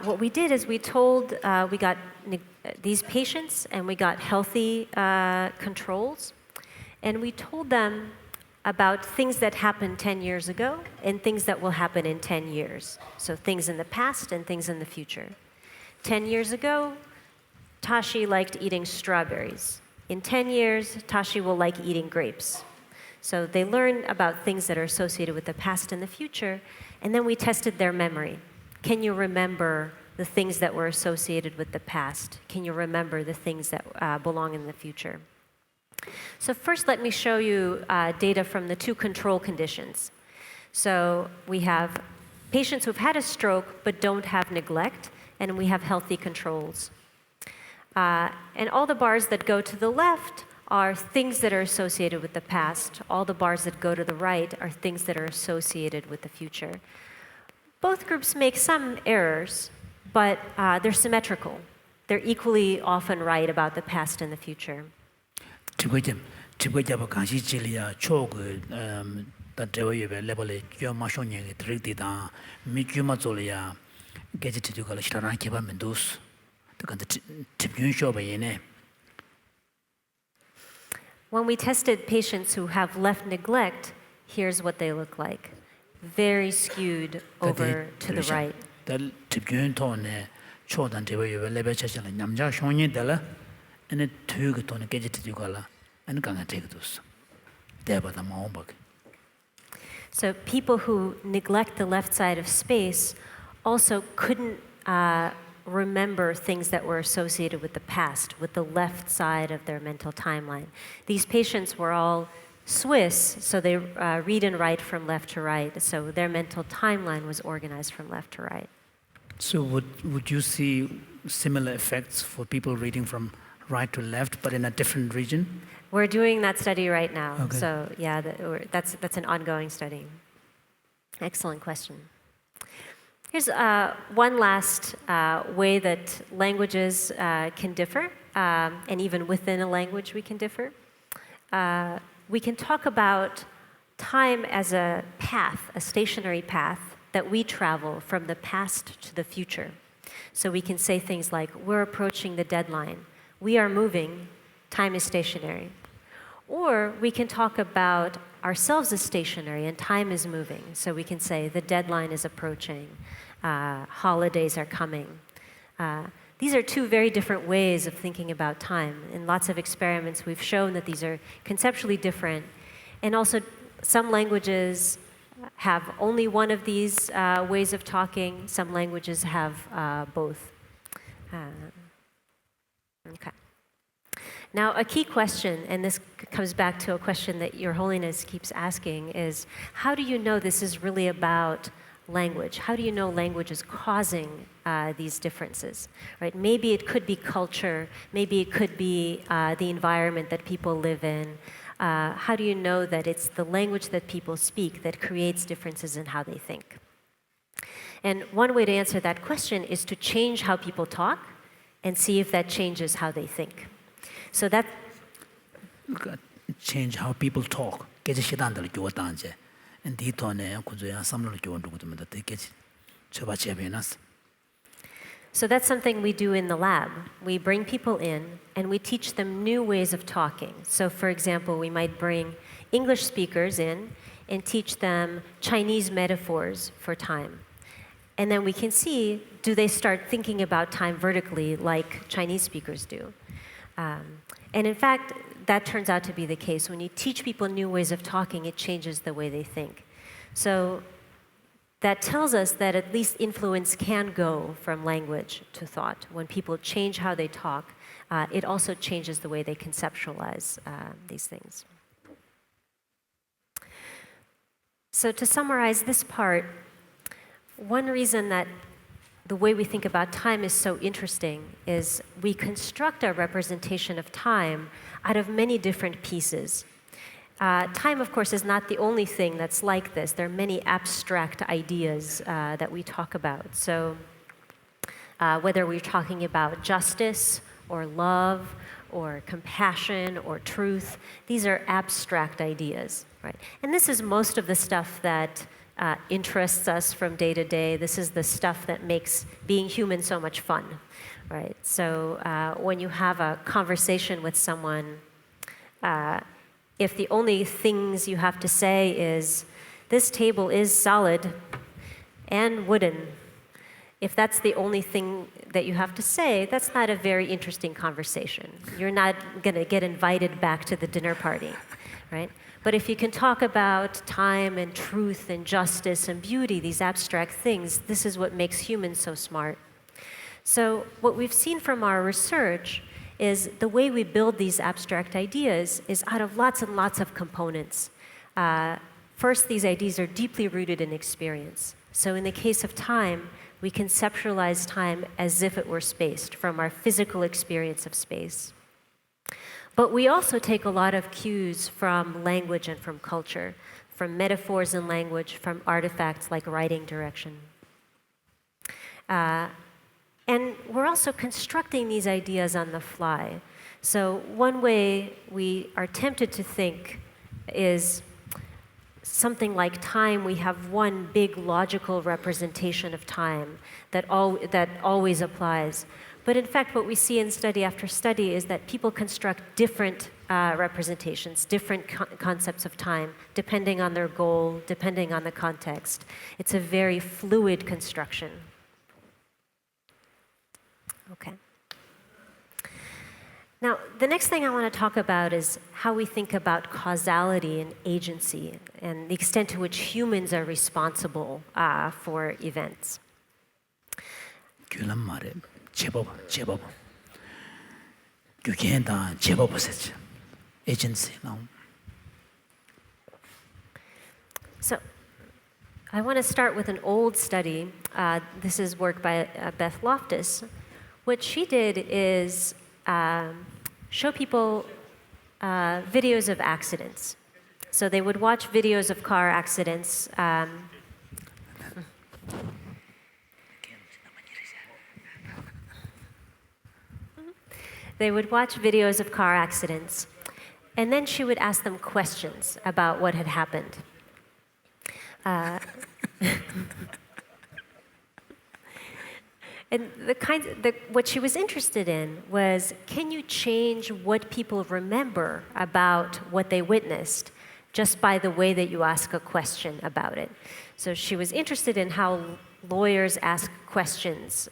What we did is we got these patients and we got healthy controls, and we told them about things that happened 10 years ago and things that will happen in 10 years. So things in the past and things in the future. 10 years ago, Tashi liked eating strawberries. In 10 years, Tashi will like eating grapes. So they learn about things that are associated with the past and the future, and then we tested their memory. Can you remember the things that were associated with the past? Can you remember the things that belong in the future? So first, let me show you data from the two control conditions. So we have patients who've had a stroke but don't have neglect, and we have healthy controls. And all the bars that go to the left are things that are associated with the past. All the bars that go to the right are things that are associated with the future. Both groups make some errors, but they're symmetrical. They're equally often right about the past and the future.
Tibwe kanshi chilia chog da dewa yebe lebole yo ma shonye ge trikti da mi kyuma zolia geje tidu kala shtaran keba mendus to kan tibyun sho ba yene.
When we tested patients who have left neglect, here's what they look like. Very skewed over to the right.
Dal tibyun to ne chodan dewa yebe lebe chachala nyamja shonye dala ene tug to ne geje tidu kala and kanga take those. Deba da maombak.
So people who neglect the left side of space also couldn't remember things that were associated with the past, with the left side of their mental timeline. These patients were all Swiss, so they read and write from left to right, so their mental timeline was organized from left to right.
So would you see similar effects for people reading from right to left, but in a different region?
We're doing that study right now.
Okay.
So yeah, that's an ongoing study. Excellent question. Here's one last way that languages can differ, and even within a language we can differ. We can talk about time as a path, a stationary path that we travel from the past to the future. So we can say things like, we're approaching the deadline. We are moving, time is stationary. Or we can talk about ourselves as stationary and time is moving. So we can say the deadline is approaching, holidays are coming. These are two very different ways of thinking about time. In lots of experiments, we've shown that these are conceptually different. And also, some languages have only one of these ways of talking. Some languages have both. Okay. Now, a key question, and this comes back to a question that Your Holiness keeps asking, is how do you know this is really about language? How do you know language is causing these differences? Right? Maybe it could be culture. Maybe it could be the environment that people live in. How do you know that it's the language that people speak that creates differences in how they think? And one way to answer that question is to change how people talk and see if that changes how they think. So that
change how people talk. And
So that's something we do in the lab. We bring people in and we teach them new ways of talking. So for example, we might bring English speakers in and teach them Chinese metaphors for time. And then we can see, do they start thinking about time vertically like Chinese speakers do? And in fact, that turns out to be the case. When you teach people new ways of talking, it changes the way they think. So that tells us that at least influence can go from language to thought. When people change how they talk, it also changes the way they conceptualize these things. So to summarize this part, one reason that the way we think about time is so interesting is we construct our representation of time out of many different pieces. Time, of course, is not the only thing that's like this. There are many abstract ideas that we talk about. So whether we're talking about justice or love or compassion or truth, these are abstract ideas, right? And this is most of the stuff that interests us from day to day. This is the stuff that makes being human so much fun, right? So when you have a conversation with someone, if the only things you have to say is, this table is solid and wooden, if that's the only thing that you have to say, that's not a very interesting conversation. You're not going to get invited back to the dinner party, right? But if you can talk about time and truth and justice and beauty, these abstract things, this is what makes humans so smart. So what we've seen from our research is the way we build these abstract ideas is out of lots and lots of components. First, these ideas are deeply rooted in experience. So in the case of time, we conceptualize time as if it were spaced from our physical experience of space. But we also take a lot of cues from language and from culture, from metaphors in language, from artifacts like writing direction. And we're also constructing these ideas on the fly. So one way we are tempted to think is something like time. We have one big logical representation of time that always applies. But in fact, what we see in study after study is that people construct different representations, different concepts of time, depending on their goal, depending on the context. It's a very fluid construction. Okay. Now, the next thing I want to talk about is how we think about causality and agency and the extent to which humans are responsible for events.
Agency.
So, I want to start with an old study. This is work by Beth Loftus. What she did is show people videos of accidents. So they would watch videos of car accidents. They would watch videos of car accidents, and then she would ask them questions about what had happened. And what she was interested in was, can you change what people remember about what they witnessed just by the way that you ask a question about it? So she was interested in how lawyers ask questions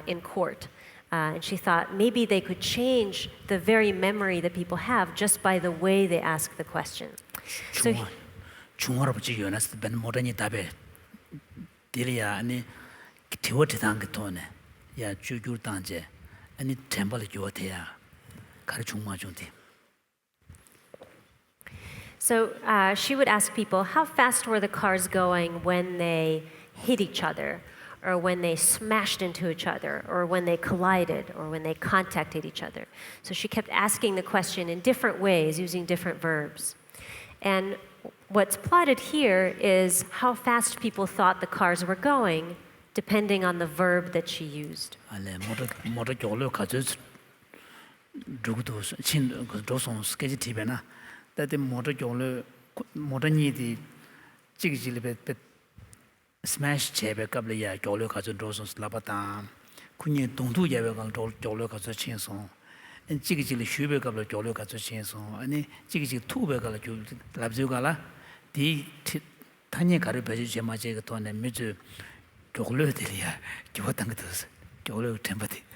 in court. And she thought maybe they could change the very memory that people have just by the way they ask the question. So
중화로부터 연했을 때 모든이 답에 들이야 아니 티워티당 그 돈에 야 주주단제 아니 템벌이 요태야 가르 중화 중대.
So she would ask people, how fast were the cars going when they hit each other, or when they smashed into each other, or when they collided, or when they contacted each other? So she kept asking the question in different ways, using different verbs. And what's plotted here is how fast people thought the cars were going, depending on the verb that she used.
모두 교류 가져서 누구도 친 도송 스케치 티베나 that motor modern yidi jigile smash chebe kable ya gyolo ka zo so labata kunye dongdu yabe ga gyolo ka zo chinso en jigile shube kable gyolo ka zo chinso ani jigile tube ga ju labzu ga la di tanye 가를 배지 제마 제가 돈에 미주 gyolo 되리야 gyotang 거 더 gyolo 템버티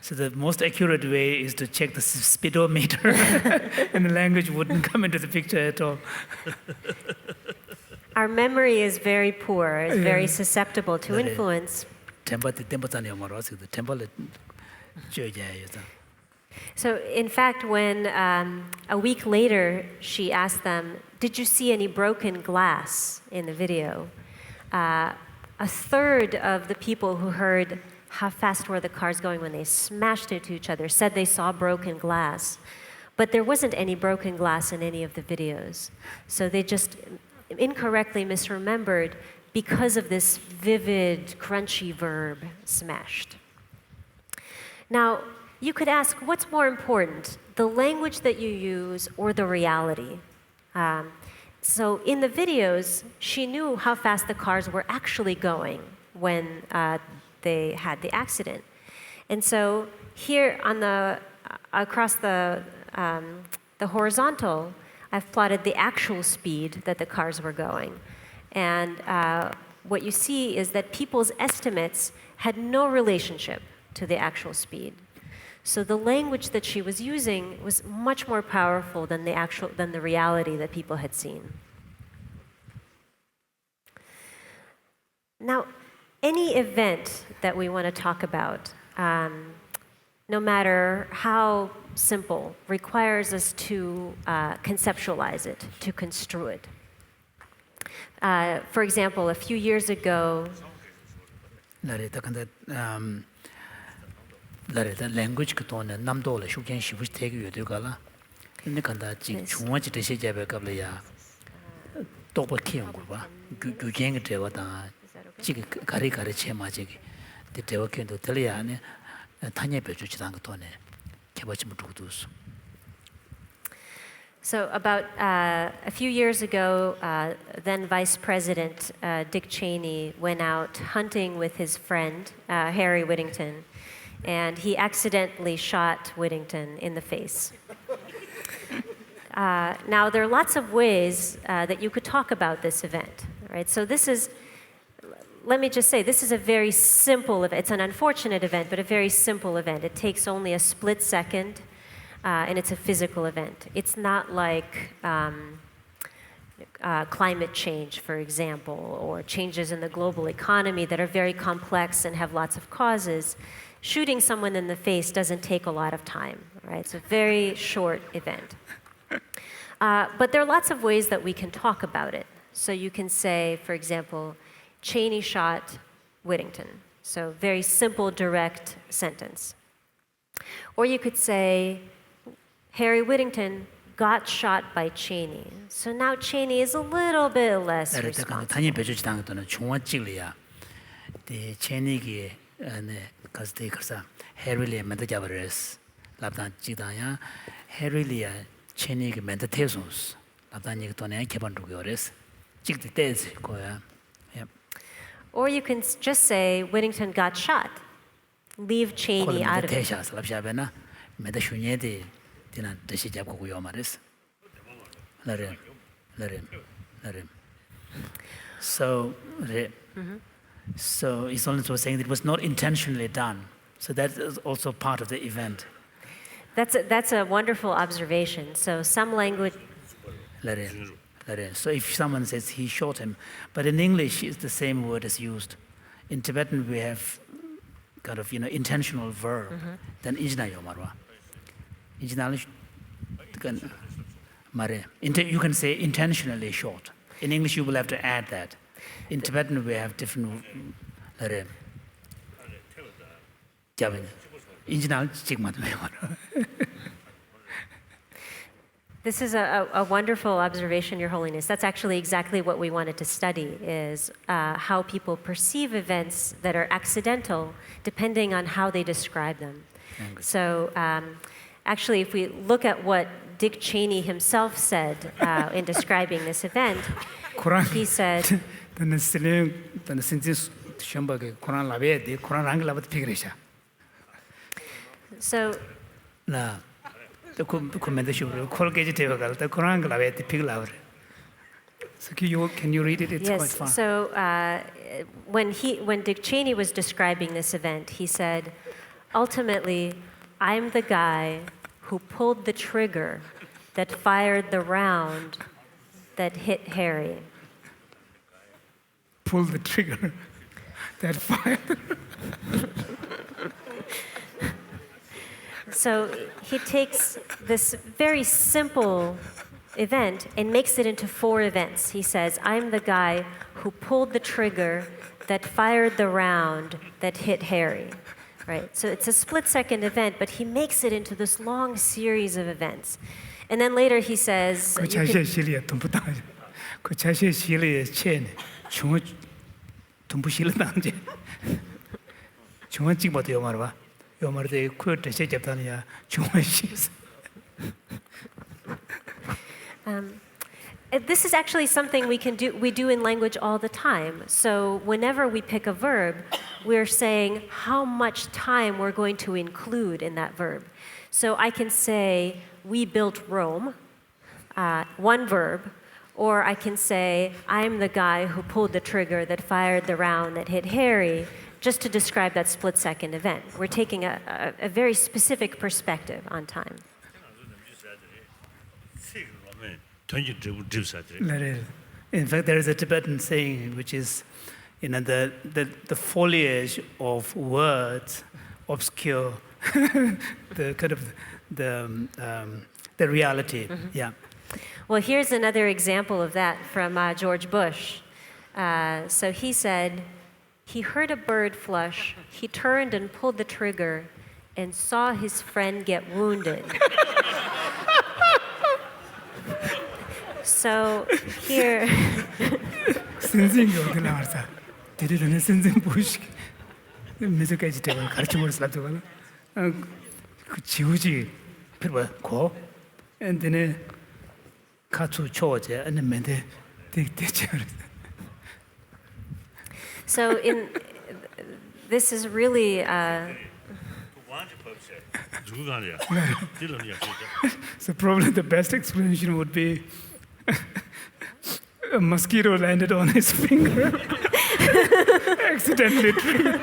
So the most accurate way is to check the speedometer, and the language wouldn't come into the picture at all.
Our memory is very poor, it's very susceptible to influence. So in fact, when a week later she asked them, did you see any broken glass in the video? A third of the people who heard how fast were the cars going when they smashed into each other said they saw broken glass. But there wasn't any broken glass in any of the videos. So they just incorrectly misremembered because of this vivid, crunchy verb, smashed. Now, you could ask, what's more important, the language that you use or the reality? So in the videos, she knew how fast the cars were actually going when they had the accident. And so here on across the horizontal, I've plotted the actual speed that the cars were going. And what you see is that people's estimates had no relationship to the actual speed. So the language that she was using was much more powerful than the reality that people had seen. Now, any event that we want to talk about, no matter how simple, requires us to conceptualize it, to construe it. For example, a few years ago,
language 그동안에 남도를 휴견 시부시 되게 되가라. 근데 간다 지금 중앙지 대시 잡에 갑려야 똑바 키운 거 봐. 규경이 되거다. 지금 가리 체마지기. 대대와 견도 들려야 하네. 타녀 배주지도 않고 돈에 개버지 못고도.
So about a few years ago, then Vice President Dick Cheney went out hunting with his friend, Harry Whittington, and he accidentally shot Whittington in the face. Now, there are lots of ways that you could talk about this event, right? So let me just say, this is a very simple event. It's an unfortunate event, but a very simple event. It takes only a split second, and it's a physical event. It's not like climate change, for example, or changes in the global economy that are very complex and have lots of causes. Shooting someone in the face doesn't take a lot of time, right? It's a very short event. But there are lots of ways that we can talk about it. So you can say, for example, Cheney shot Whittington. So very simple, direct sentence. Or you could say, Harry Whittington got shot by Cheney. So now Cheney is a little bit less responsible.
타녀 배주지 당도는 중앙 찍려야. 대 체니기 네 가스데 그래서 해리리에 멘트 잡으랬어. 랍단 찍다야 해리리에 체니기 멘트 태소스. 랍단 얘기 돈에 개반두고 그랬어. 찍을 때지 거야.
Or you can just say Whittington got shot. Leave Cheney out of it.
So it's only saying that it was not intentionally done. So that is also part of the event.
That's a wonderful observation. So some language.
So if someone says he shot him, but in English it's the same word is used. In Tibetan we have kind of intentional verb. Then you can say intentionally shot. In English you will have to add that. In Tibetan we have different
This is a wonderful observation, Your Holiness. That's actually exactly what we wanted to study, is how people perceive events that are accidental depending on how they describe them. So actually, if we look at what Dick Cheney himself said in describing this event, he said, so
So can you read it? It's quite fun.
So when Dick Cheney was describing this event, he said, ultimately, I'm the guy who pulled the trigger that fired the round that hit Harry.
Pull the trigger that fired.
So he takes this very simple event and makes it into 4 events. He says, I'm the guy who pulled the trigger that fired the round that hit Harry. Right? So it's a split-second event, but he makes it into this long series of events. And then later he says,
요 말에 그 대체 잡다니야 중원시에서.
This is actually something we do in language all the time. So whenever we pick a verb, we're saying how much time we're going to include in that verb. So I can say, we built Rome, one verb, or I can say, I'm the guy who pulled the trigger that fired the round that hit Harry, just to describe that split-second event. We're taking a very specific perspective on time.
In fact, there is a Tibetan saying which is, the foliage of words obscure the kind of the reality. Yeah.
Well, here's another example of that from George Bush. So he said, he heard a bird flush, he turned and pulled the trigger and saw his friend get wounded. So here,
선생이 어디 나왔어? 데리더니 선생 보시기 미적까지 되고 가르침을 살았다고 그 지우지 필요 고 엔드네 가수 초제 안에 멘데 대체
so this is really
so probably the best explanation would be a mosquito landed on his finger accidentally triggered.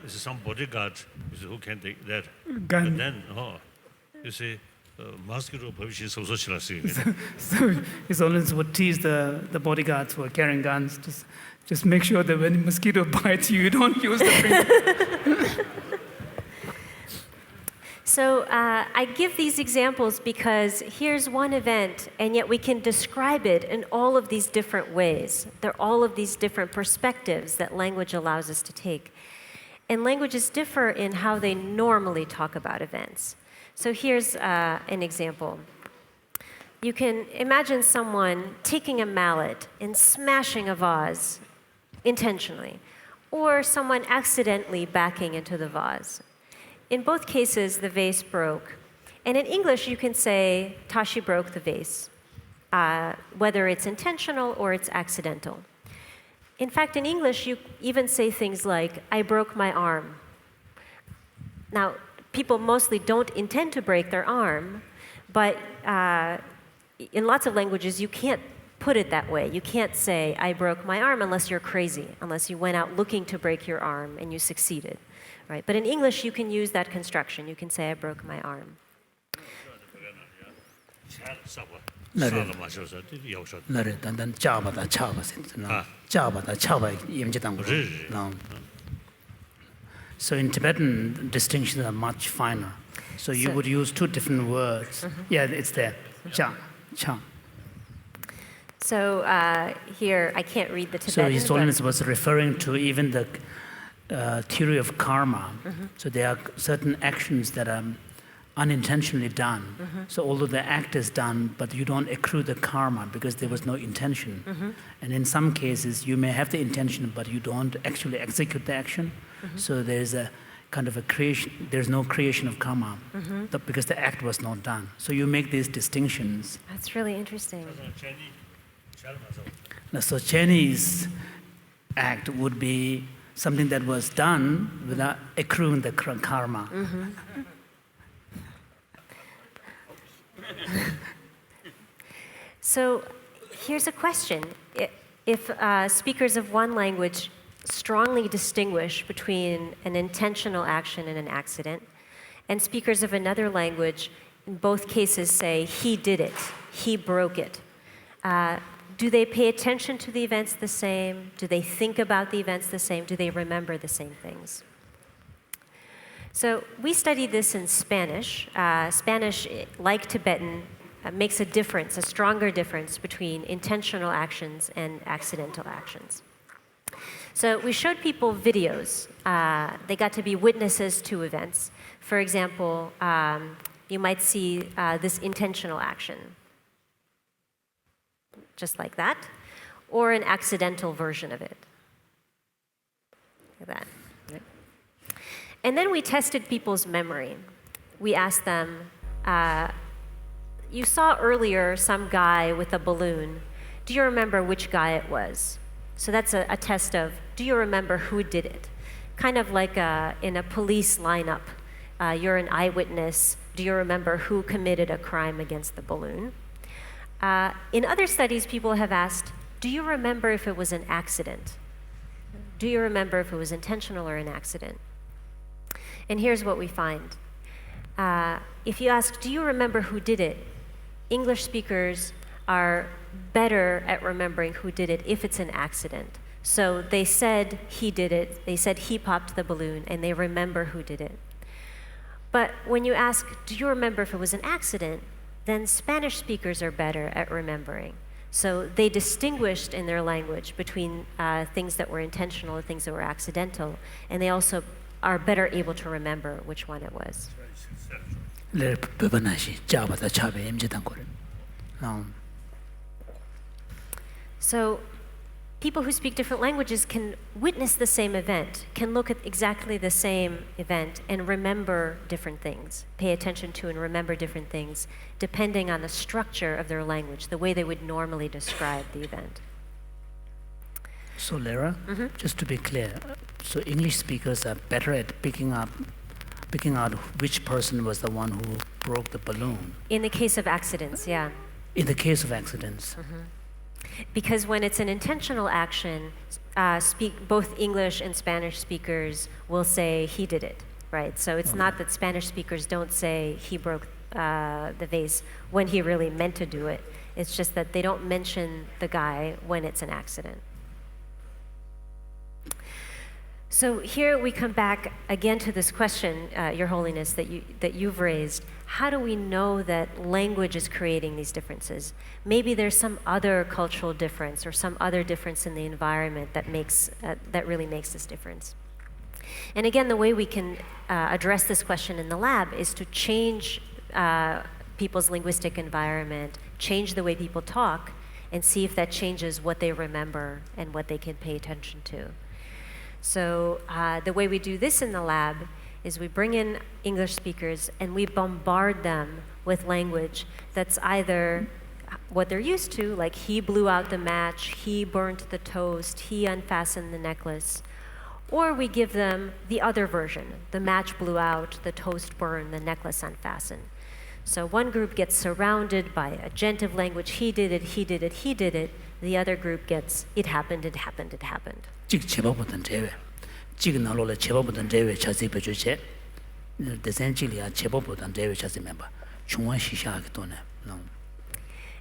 Some bodyguard who can take that.
Gun.
But then, you see, mosquito publishing so
So his holiness would tease the bodyguards who are carrying guns. Just make sure that when a mosquito bites you, you don't use the finger.
So I give these examples because here's one event, and yet we can describe it in all of these different ways. There are all of these different perspectives that language allows us to take. And languages differ in how they normally talk about events. So here's an example. You can imagine someone taking a mallet and smashing a vase intentionally, or someone accidentally backing into the vase. In both cases, the vase broke. And in English, you can say, Tashi broke the vase, whether it's intentional or it's accidental. In fact, in English, you even say things like, I broke my arm. Now, people mostly don't intend to break their arm, but in lots of languages, you can't put it that way. You can't say, I broke my arm, unless you're crazy, unless you went out looking to break your arm and you succeeded. Right? But in English, you can use that construction. You can say, I broke my arm.
나를 단단 잡아다 잡았었나. 잡아다 잡아 임지당. So in Tibetan, distinctions are much finer. So you would use two different words. Yeah, it's there. Cha, cha.
So here, I can't read the Tibetan.
So His Holiness was referring to even the theory of karma. So there are certain actions that are unintentionally done. So although the act is done, but you don't accrue the karma because there was no intention. And in some cases, you may have the intention, but you don't actually execute the action. So there's a kind of a creation, there's no creation of karma because the act was not done. So you make these distinctions.
That's really interesting.
So Chinese act would be something that was done without accruing the karma.
So here's a question. If speakers of one language strongly distinguish between an intentional action and an accident, and speakers of another language in both cases say, he did it, he broke it, do they pay attention to the events the same? Do they think about the events the same? Do they remember the same things? So we studied this in Spanish. Spanish, like Tibetan, makes a difference, a stronger difference between intentional actions and accidental actions. So we showed people videos. They got to be witnesses to events. For example, you might see this intentional action. just like that, or an accidental version of it, like that. And then we tested people's memory. We asked them, you saw earlier some guy with a balloon. Do you remember which guy it was? So that's a test of, do you remember who did it? Kind of like in a police lineup. You're an eyewitness. Do you remember who committed a crime against the balloon? In other studies, people have asked, do you remember if it was an accident? Do you remember if it was intentional or an accident? And here's what we find. If you ask, do you remember who did it? English speakers are better at remembering who did it if it's an accident. So they said he did it, they said he popped the balloon, and they remember who did it. But when you ask, do you remember if it was an accident? Then Spanish speakers are better at remembering. So they distinguished in their language between things that were intentional and things that were accidental, and they also are better able to remember which one it was. So people who speak different languages can witness the same event, can look at exactly the same event and remember different things, pay attention to and remember different things, depending on the structure of their language, the way they would normally describe the event.
So Lara, just to be clear, so English speakers are better at picking out which person was the one who broke the balloon.
In the case of accidents, yeah.
In the case of accidents.
Because when it's an intentional action, both English and Spanish speakers will say he did it, right? So it's not that Spanish speakers don't say he broke the vase when he really meant to do it. It's just that they don't mention the guy when it's an accident. So here we come back again to this question, Your Holiness, that you've raised. How do we know that language is creating these differences? Maybe there's some other cultural difference or some other difference in the environment that really makes this difference. And again, the way we can address this question in the lab is to change people's linguistic environment, change the way people talk, and see if that changes what they remember and what they can pay attention to. So the way we do this in the lab is we bring in English speakers and we bombard them with language that's either what they're used to, like he blew out the match, he burnt the toast, he unfastened the necklace, or we give them the other version, the match blew out, the toast burned, the necklace unfastened. So one group gets surrounded by agentive language, he did it, he did it, he did it. The other group gets, it happened, it happened, it happened.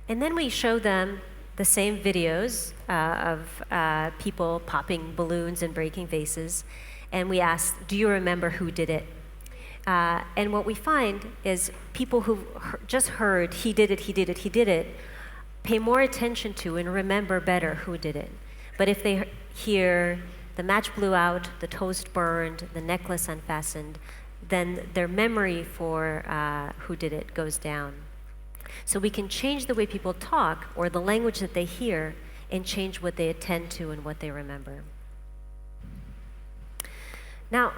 And then we show them the same videos of people popping balloons and breaking vases, and we ask, do you remember who did it? And what we find is people who just heard, he did it, he did it, he did it, pay more attention to and remember better who did it. But if they hear the match blew out, the toast burned, the necklace unfastened, then their memory for who did it goes down. So we can change the way people talk or the language that they hear and change what they attend to and what they remember. Now,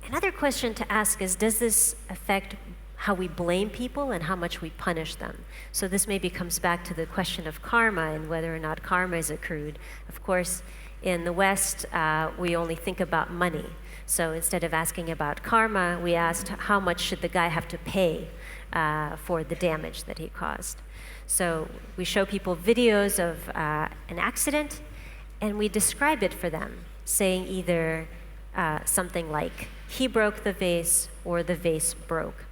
another question to ask is, does this affect how we blame people and how much we punish them? So this maybe comes back to the question of karma and whether or not karma is accrued. Of course, in the West, we only think about money. So instead of asking about karma, we asked how much should the guy have to pay for the damage that he caused. So we show people videos of an accident, and we describe it for them, saying either something like, he broke the vase or the vase broke.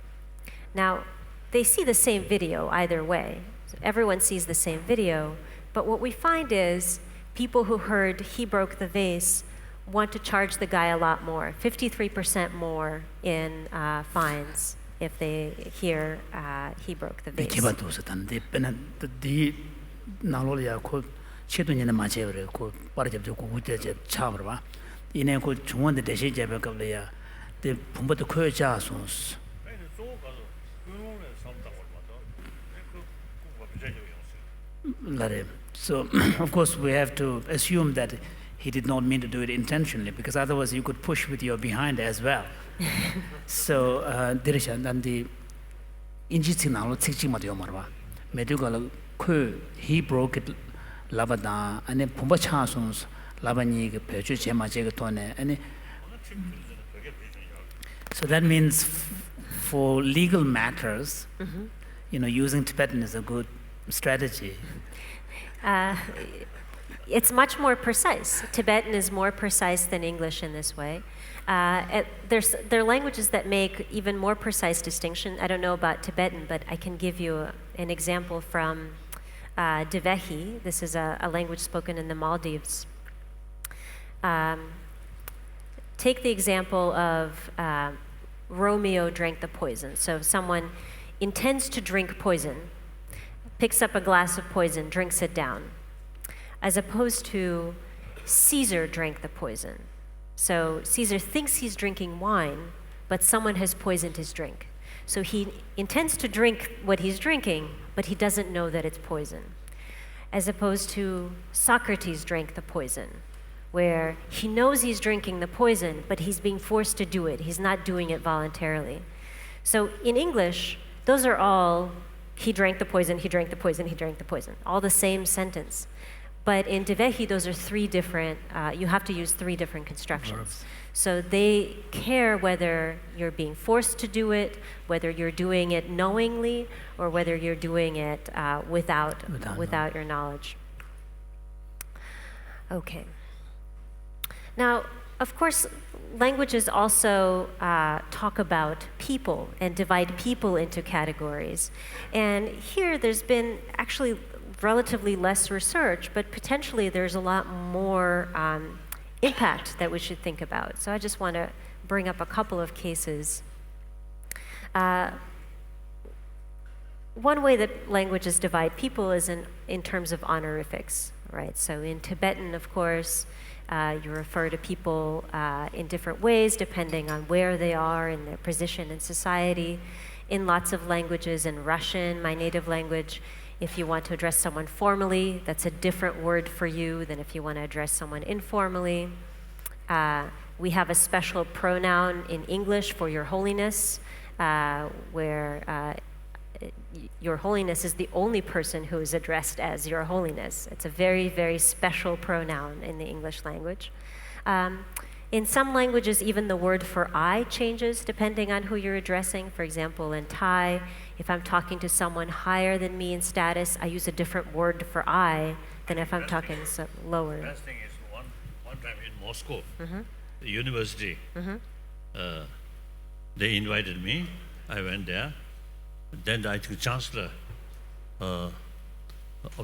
Now, they see the same video either way. So everyone sees the same video, but what we find is people who heard he broke the vase want to charge the guy a lot more, 53% more in fines if they hear he broke the vase.
So, of course, we have to assume that he did not mean to do it intentionally, because otherwise you could push with your behind as well. So, the 인지팅나로 책임을 요 말봐. 메두갈 he broke it 라바다 아니 pombachasos 라바니 그 배주 제마제가 돈에 아니. So that means for legal matters, using Tibetan is a good strategy.
It's much more precise. Tibetan is more precise than English in this way. There are languages that make even more precise distinction. I don't know about Tibetan, but I can give you an example from Divehi. This is a language spoken in the Maldives. Take the example of Romeo drank the poison. So someone intends to drink poison, picks up a glass of poison, drinks it down, as opposed to Caesar drank the poison. So Caesar thinks he's drinking wine, but someone has poisoned his drink. So he intends to drink what he's drinking, but he doesn't know that it's poison. As opposed to Socrates drank the poison, where he knows he's drinking the poison, but he's being forced to do it. He's not doing it voluntarily. So in English, those are all, he drank the poison, he drank the poison, he drank the poison, all the same sentence. But in Divehi, those are three different, you have to use three different constructions. So they care whether you're being forced to do it, whether you're doing it knowingly, or whether you're doing it without your knowledge. Okay. Now, of course, languages also talk about people and divide people into categories. And here there's been actually relatively less research, but potentially there's a lot more impact that we should think about. So I just want to bring up a couple of cases. One way that languages divide people is in terms of honorifics, right? So in Tibetan, of course, you refer to people in different ways depending on where they are in their position in society. In lots of languages, in Russian, my native language, if you want to address someone formally, that's a different word for you than if you want to address someone informally. We have a special pronoun in English for Your Holiness, where Your Holiness is the only person who is addressed as Your Holiness. It's a very, very special pronoun in the English language. In some languages, even the word for I changes depending on who you're addressing. For example, in Thai, if I'm talking to someone higher than me in status, I use a different word for I than if I'm talking lower.
The best thing is one time in Moscow, the university, they invited me. I went there. Then I took chancellor of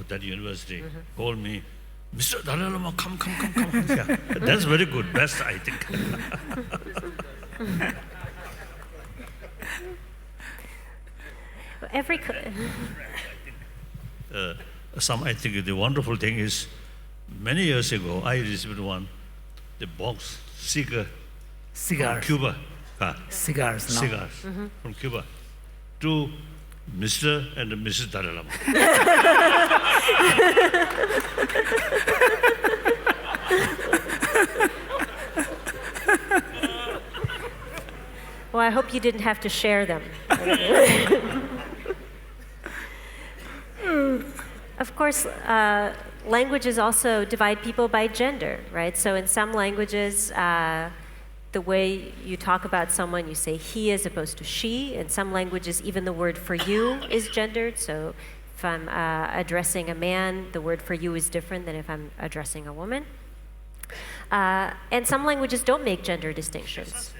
that university called me, Mr. Dalai Lama, come. Yeah, that's very good, best I think.
I
think the wonderful thing is, many years ago, I received the box cigars from Cuba.
Cigars
From Cuba to Mr. and Mrs. Dalai Lama.
Well, I hope you didn't have to share them. Of course, languages also divide people by gender, right? So in some languages, the way you talk about someone, you say he as opposed to she. In some languages, even the word for you is gendered. So if I'm addressing a man, the word for you is different than if I'm addressing a woman. And some languages don't make gender distinctions.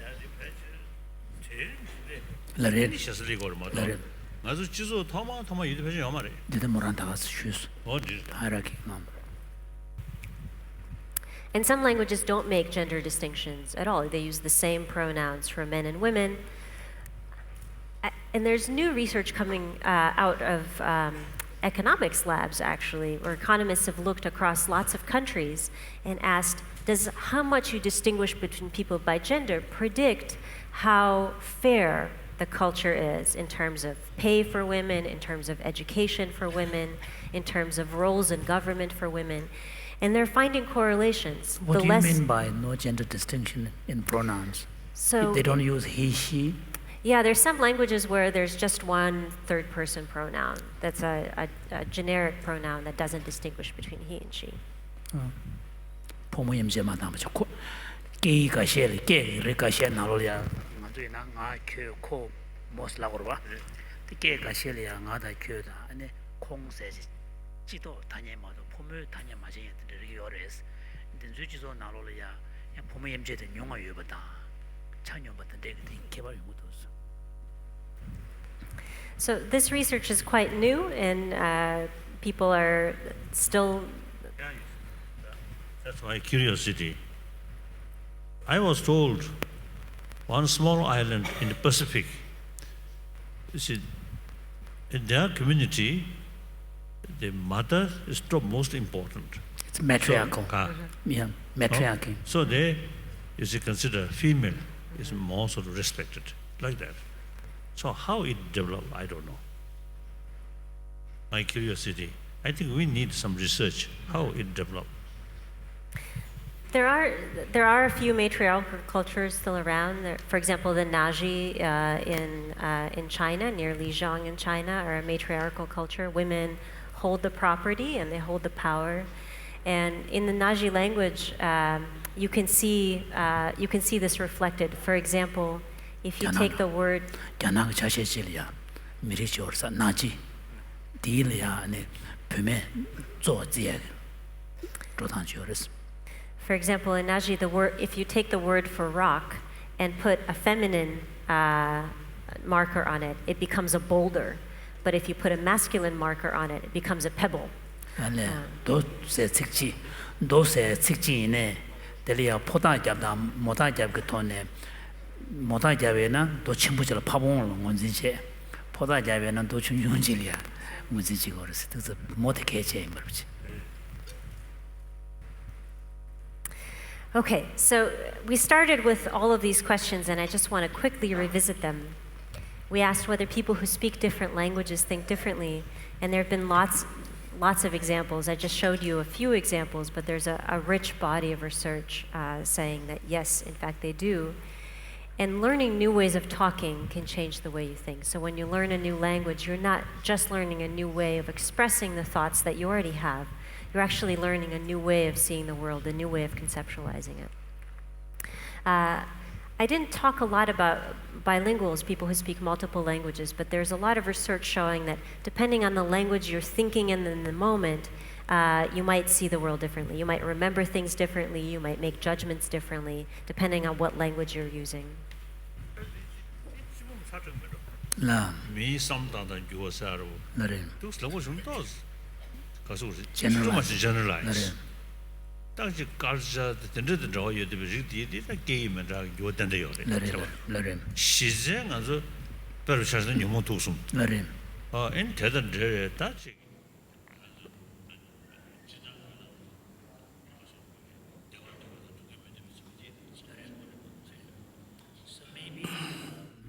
And some languages don't make gender distinctions at all. They use the same pronouns for men and women. And there's new research coming out of economics labs, actually, where economists have looked across lots of countries and asked, does how much you distinguish between people by gender predict how fair the culture is in terms of pay for women, in terms of education for women, in terms of roles in government for women. And they're finding correlations.
What do you mean by no gender distinction in pronouns?
So
They don't use he, she?
yeah, there's some languages where there's just one third-person pronoun. That's a generic pronoun that doesn't distinguish between he and she.
포모임 제마다 좋고 게이가 셰리 게이가 셰 나로야 맞으나 나코 모슬라고 봐. 게이가 셰리야 나다 큐다 아니 콩세지 지도 다녀마도 포모 다녀 맞아야 되는 요레스. 근데 주지도 나로야 포모임 제된 용어 유보다 찬요부터 되게 개발 용어도 없어.
So this research is quite new, and people are still.
That's my curiosity. I was told one small island in the Pacific, you see, in their community, the mother is the most important.
It's matriarchal. Yeah, matriarchy.
So they, you see, consider female is more sort of respected, like that. So how it developed, I don't know. My curiosity. I think we need some research how it developed.
There are a few matriarchal cultures still around. For example, the Naji in China, near Lijiang in China, are a matriarchal culture. Women hold the property and they hold the power. And in the Naji language, you can see this reflected. For example, if you take the word
야나가 자세질이야 미리지어서 나지 딜이야 아니 봄에 조지에 로탄지어스.
For example, in Naji, if you take the word for rock and put a feminine marker on it, it becomes a boulder. But if you put a masculine marker on it, it becomes a pebble.
아니 도세 직지네 데리야 포다 잡다 모다 잡그 돈에 모다 잡에나 도 친구들 파봉을 원진체 포다 잡에는 도 중용질이야 무지지고 그래서 그래서 못 개체 말이지.
Okay, so we started with all of these questions, and I just want to quickly revisit them. We asked whether people who speak different languages think differently, and there have been lots of examples. I just showed you a few examples, but there's a rich body of research saying that yes, in fact, they do. And learning new ways of talking can change the way you think. So when you learn a new language, you're not just learning a new way of expressing the thoughts that you already have. You're actually learning a new way of seeing the world, a new way of conceptualizing it. I didn't talk a lot about bilinguals, people who speak multiple languages, but there's a lot of research showing that depending on the language you're thinking in the moment, you might see the world differently. You might remember things differently, you might make judgments differently, depending on what language you're using.
라
Me sometimes you was out.
나래
Those levels from those. Because
Generalize.
too much generalized.
나래
당시 가르쳐 듣는 저 여들 리디 게임 and you attend the
나래
시즌 아주 별로셔서 너무 도숨.
나래
인 대단 다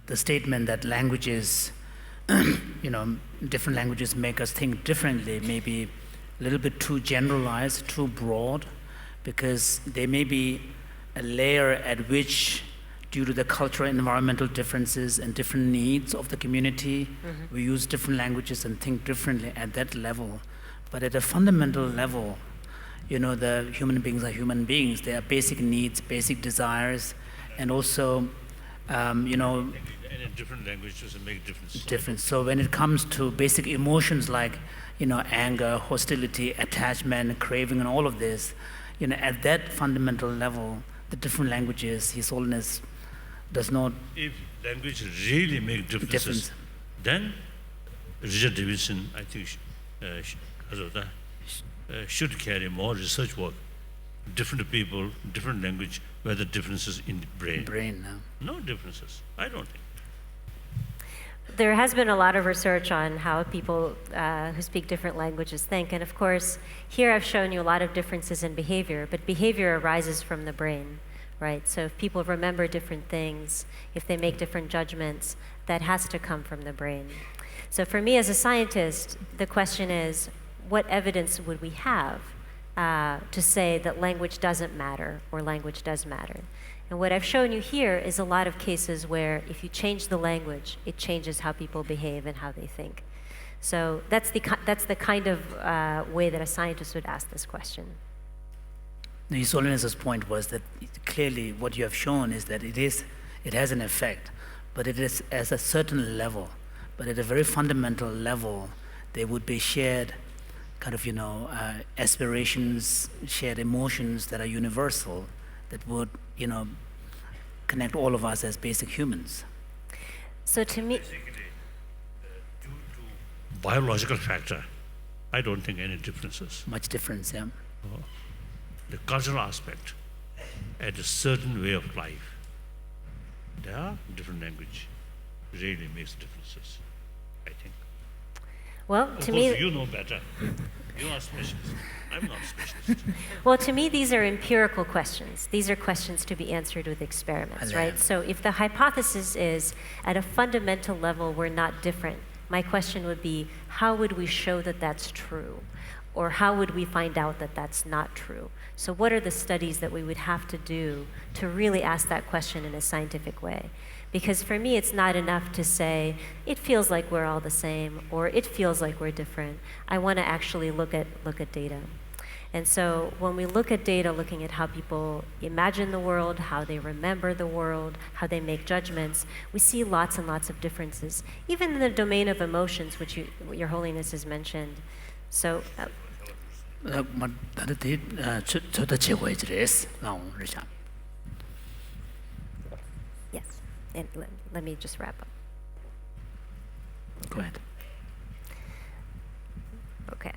the statement that languages, different languages make us think differently may be a little bit too generalized, too broad, because there may be a layer at which, due to the cultural and environmental differences and different needs of the community, we use different languages and think differently at that level. But at a fundamental level, the human beings are human beings. They have basic needs, basic desires, and also,
in different languages make difference.
So when it comes to basic emotions like, anger, hostility, attachment, craving, and all of this, at that fundamental level, the different languages, His Holiness does not.
If language really make differences, then Richard Davidson, I think, should carry more research work. Different people, different language, where the differences in the brain. No differences, I don't think.
There has been a lot of research on how people who speak different languages think, and of course, here I've shown you a lot of differences in behavior, but behavior arises from the brain, right? So if people remember different things, if they make different judgments, that has to come from the brain. So for me as a scientist, the question is, what evidence would we have to say that language doesn't matter or language does matter? And what I've shown you here is a lot of cases where if you change the language, it changes how people behave and how they think. So that's the kind of way that a scientist would ask this question.
His Holiness's point was that clearly what you have shown is that it has an effect, but it is at a certain level. But at a very fundamental level, there would be shared kind of, aspirations, shared emotions that are universal, that would, connect all of us as basic humans.
So to me,
Due to biological factor, I don't think any differences.
Much difference, yeah.
The cultural aspect, at a certain way of life, there are different language. Really makes differences, I think.
well,
Of
to
course,
me,
you know better. You are specialist. I'm not specialist.
well, to me, these are empirical questions. These are questions to be answered with experiments, right? So if the hypothesis is at a fundamental level we're not different, my question would be, how would we show that that's true? Or how would we find out that that's not true? So what are the studies that we would have to do to really ask that question in a scientific way? Because for me, it's not enough to say, it feels like we're all the same, or it feels like we're different. I want to actually look at data. And so when we look at data, looking at how people imagine the world, how they remember the world, how they make judgments, we see lots and lots of differences, even in the domain of emotions, which Your Holiness has mentioned. So yes, and let me just wrap up.
Go ahead.
Okay,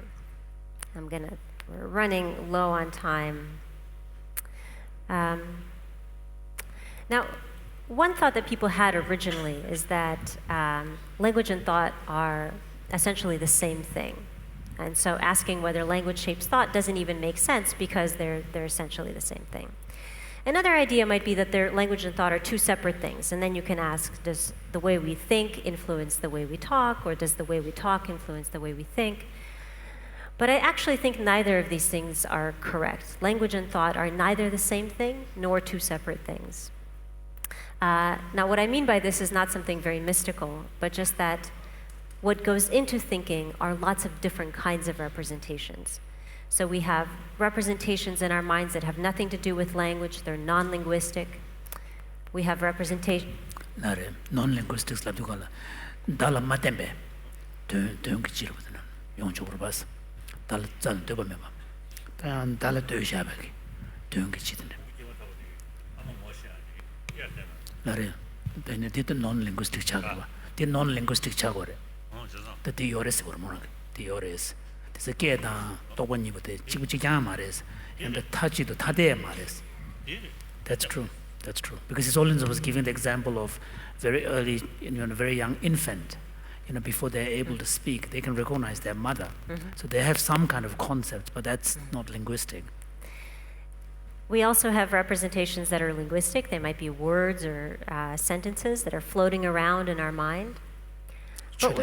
we're running low on time. Now, one thought that people had originally is that language and thought are essentially the same thing. And so asking whether language shapes thought doesn't even make sense because they're essentially the same thing. Another idea might be that language and thought are two separate things. And then you can ask, does the way we think influence the way we talk, or does the way we talk influence the way we think? But I actually think neither of these things are correct. Language and thought are neither the same thing nor two separate things. Now, what I mean by this is not something very mystical, but just that what goes into thinking are lots of different kinds of representations. So we have representations in our minds that have nothing to do with language, they're non-linguistic. We have representation.
Non-linguistics la dugola. Dala matembe. Tön kichiro butana. Yonchogro bas. Dala zan doba mema. Tan dala tö shabaki. Tön kichitene. Lare. Then it non-linguistic chagwa. The non-linguistic chagore. The theories were more theories. There's a kid to one you with the chibuchamares and the tachi to tade mares. That's true. That's true. Because his Holiness was giving the example of very early, a very young infant. Before they're able to speak, they can recognize their mother. So they have some kind of concept, but that's not linguistic.
We also have representations that are linguistic. They might be words or sentences that are floating around in our mind. But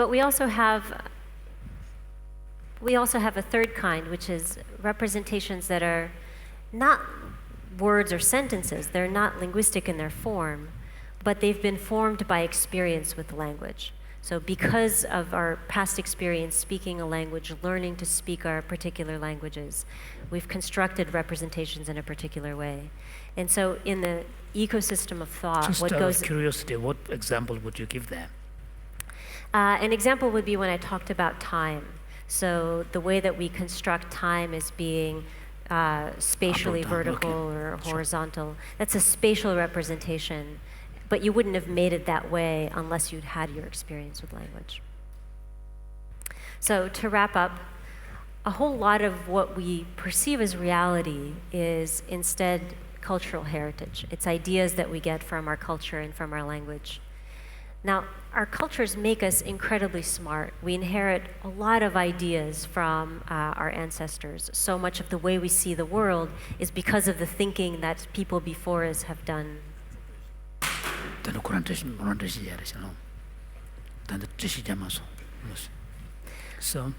we also have a third kind, which is representations that are not words or sentences. They're not linguistic in their form, but they've been formed by experience with language. So because of our past experience speaking a language, learning to speak our particular languages, we've constructed representations in a particular way. And so in the ecosystem of thought,
Just
what
out
goes...
of curiosity, what example would you give there?
An example would be when I talked about time. So the way that we construct time as being spatially vertical or horizontal, that's a spatial representation. But you wouldn't have made it that way unless you'd had your experience with language. So to wrap up, a whole lot of what we perceive as reality is instead cultural heritage. It's ideas that we get from our culture and from our language. Now, our cultures make us incredibly smart. We inherit a lot of ideas from our ancestors. So much of the way we see the world is because of the thinking that people before us have done.
단도 그런 뜻이 뭐는 뜻이 야래잖아. 단도 뜻이 잡아서. So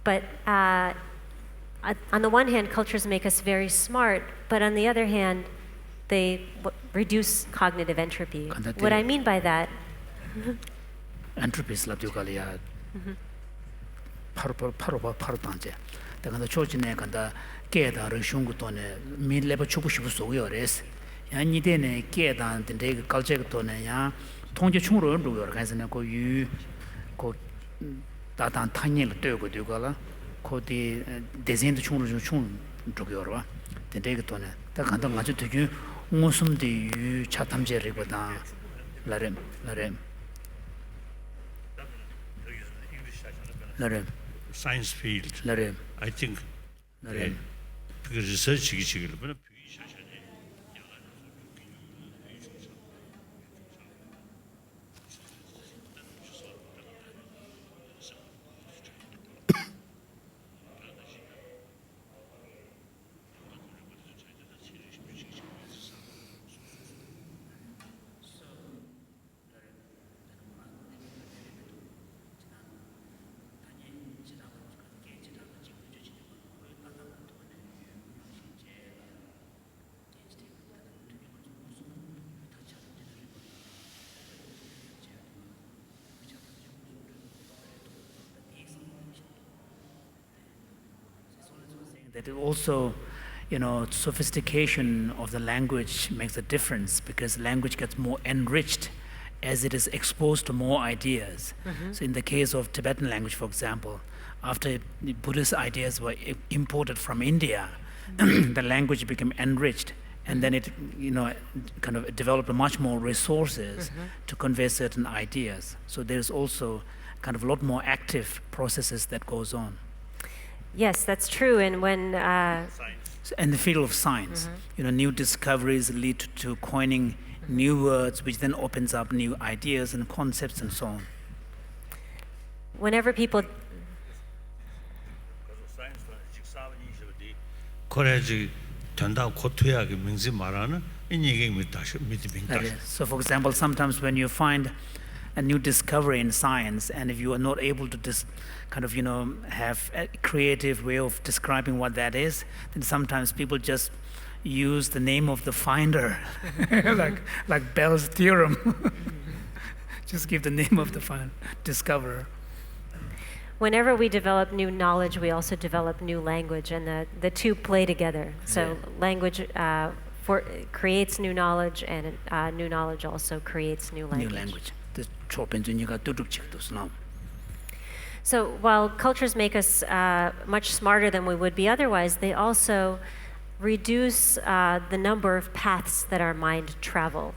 But on the one hand, cultures make us very smart, but on the other hand, they reduce cognitive entropy. What I mean by that,
entropy is labdu가리야. 바로 단제. 내가 초진에 간다 깨다를 슝구도네 밀레버 추부시부 소요레스. 야니데네 깨다한테 그 갈제도네 야 통제 충으로 누구요? 그래서 고 다단 타니를 뜨고 되고라. 거기 디자인도 충으로 충 누구요? 근데 그도네. 다 간다 가지고 되게 무슨데 차탐제리보다 라렘
Science field.
라렘
I think
라렘
because research 기식을 보면
that also, sophistication of the language makes a difference because language gets more enriched as it is exposed to more ideas. So in the case of Tibetan language, for example, after the Buddhist ideas were imported from India, the language became enriched, and then it, kind of developed much more resources to convey certain ideas. So there's also kind of a lot more active processes that goes on.
yes, that's true. And when
In the field of science, new discoveries lead to coining new words, which then opens up new ideas and concepts and so on.
whenever people
코레지 된다고 고토야게 명지 말하는 이 얘기 다시 믿습니다.
So, for example, sometimes when you find a new discovery in science, and if you are not able to have a creative way of describing what that is, then sometimes people just use the name of the finder, like Bell's theorem. Just give the name of the discoverer.
whenever we develop new knowledge, we also develop new language, and the two play together. So language creates new knowledge, and new knowledge also creates new language.
New language. The 초변준이가 뚜둑직도스 now.
So while cultures make us much smarter than we would be otherwise, they also reduce the number of paths that our mind travel.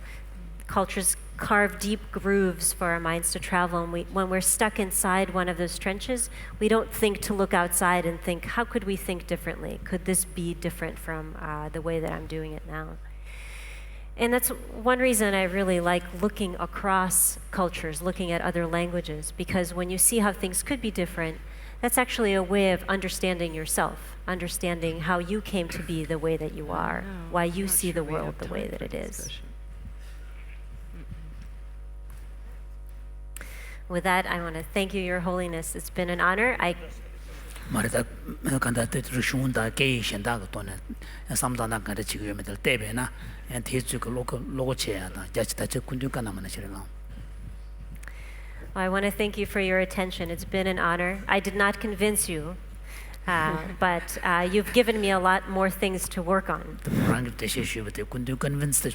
Cultures carve deep grooves for our minds to travel, and when we're stuck inside one of those trenches, we don't think to look outside and think, how could we think differently? Could this be different from the way that I'm doing it now? And that's one reason I really like looking across cultures, looking at other languages, because when you see how things could be different, that's actually a way of understanding yourself, understanding how you came to be the way that you are, why you see the world the way that it is. With that, I want to thank you, Your Holiness. It's been an honor.
말이다 간다 뜻을 쉬운다 게이신다고 또는 삼단다 간다 지금 메들 때베나 엔티즈고 로고체야다 자치다 저 군주가 남는 싫어요.
I want to thank you for your attention. It's been an honor. I did not convince you, but you've given me a lot more things to work on.
뭐랑 대시슈부터 군주 컨빈스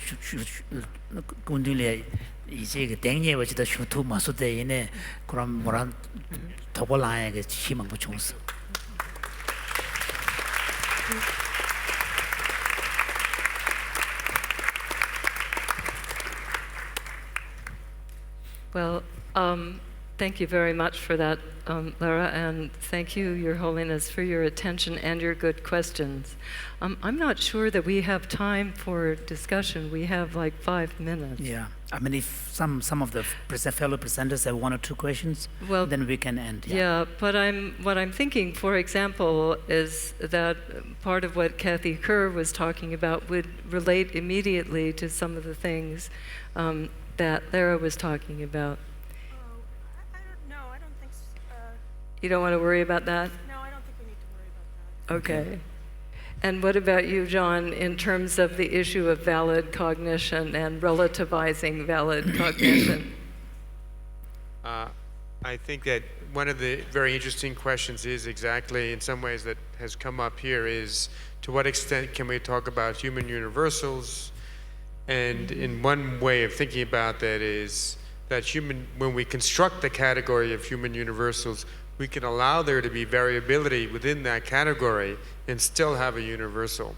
군주래 이제 그 땡예버지다 슈투 마수대이네 그럼 뭐란 더블라에게 희망 붙여서.
Well, Thank you very much for that, Lara, and thank you, Your Holiness, for your attention and your good questions. I'm not sure that we have time for discussion. We have like 5 minutes.
Yeah, I mean, if some of the fellow presenters have 1 or 2 questions,
Well,
then we can end.
Yeah, but what I'm thinking, for example, is that part of what Kathy Kerr was talking about would relate immediately to some of the things that Lara was talking about.
I don't think so.
You don't want to worry about that?
No, I don't think we need to worry about that.
Okay. And what about you, John, in terms of the issue of valid cognition and relativizing valid cognition?
I think that one of the very interesting questions is exactly, in some ways, that has come up here is, to what extent can we talk about human universals? And in one way of thinking about that is that when we construct the category of human universals, we can allow there to be variability within that category and still have a universal.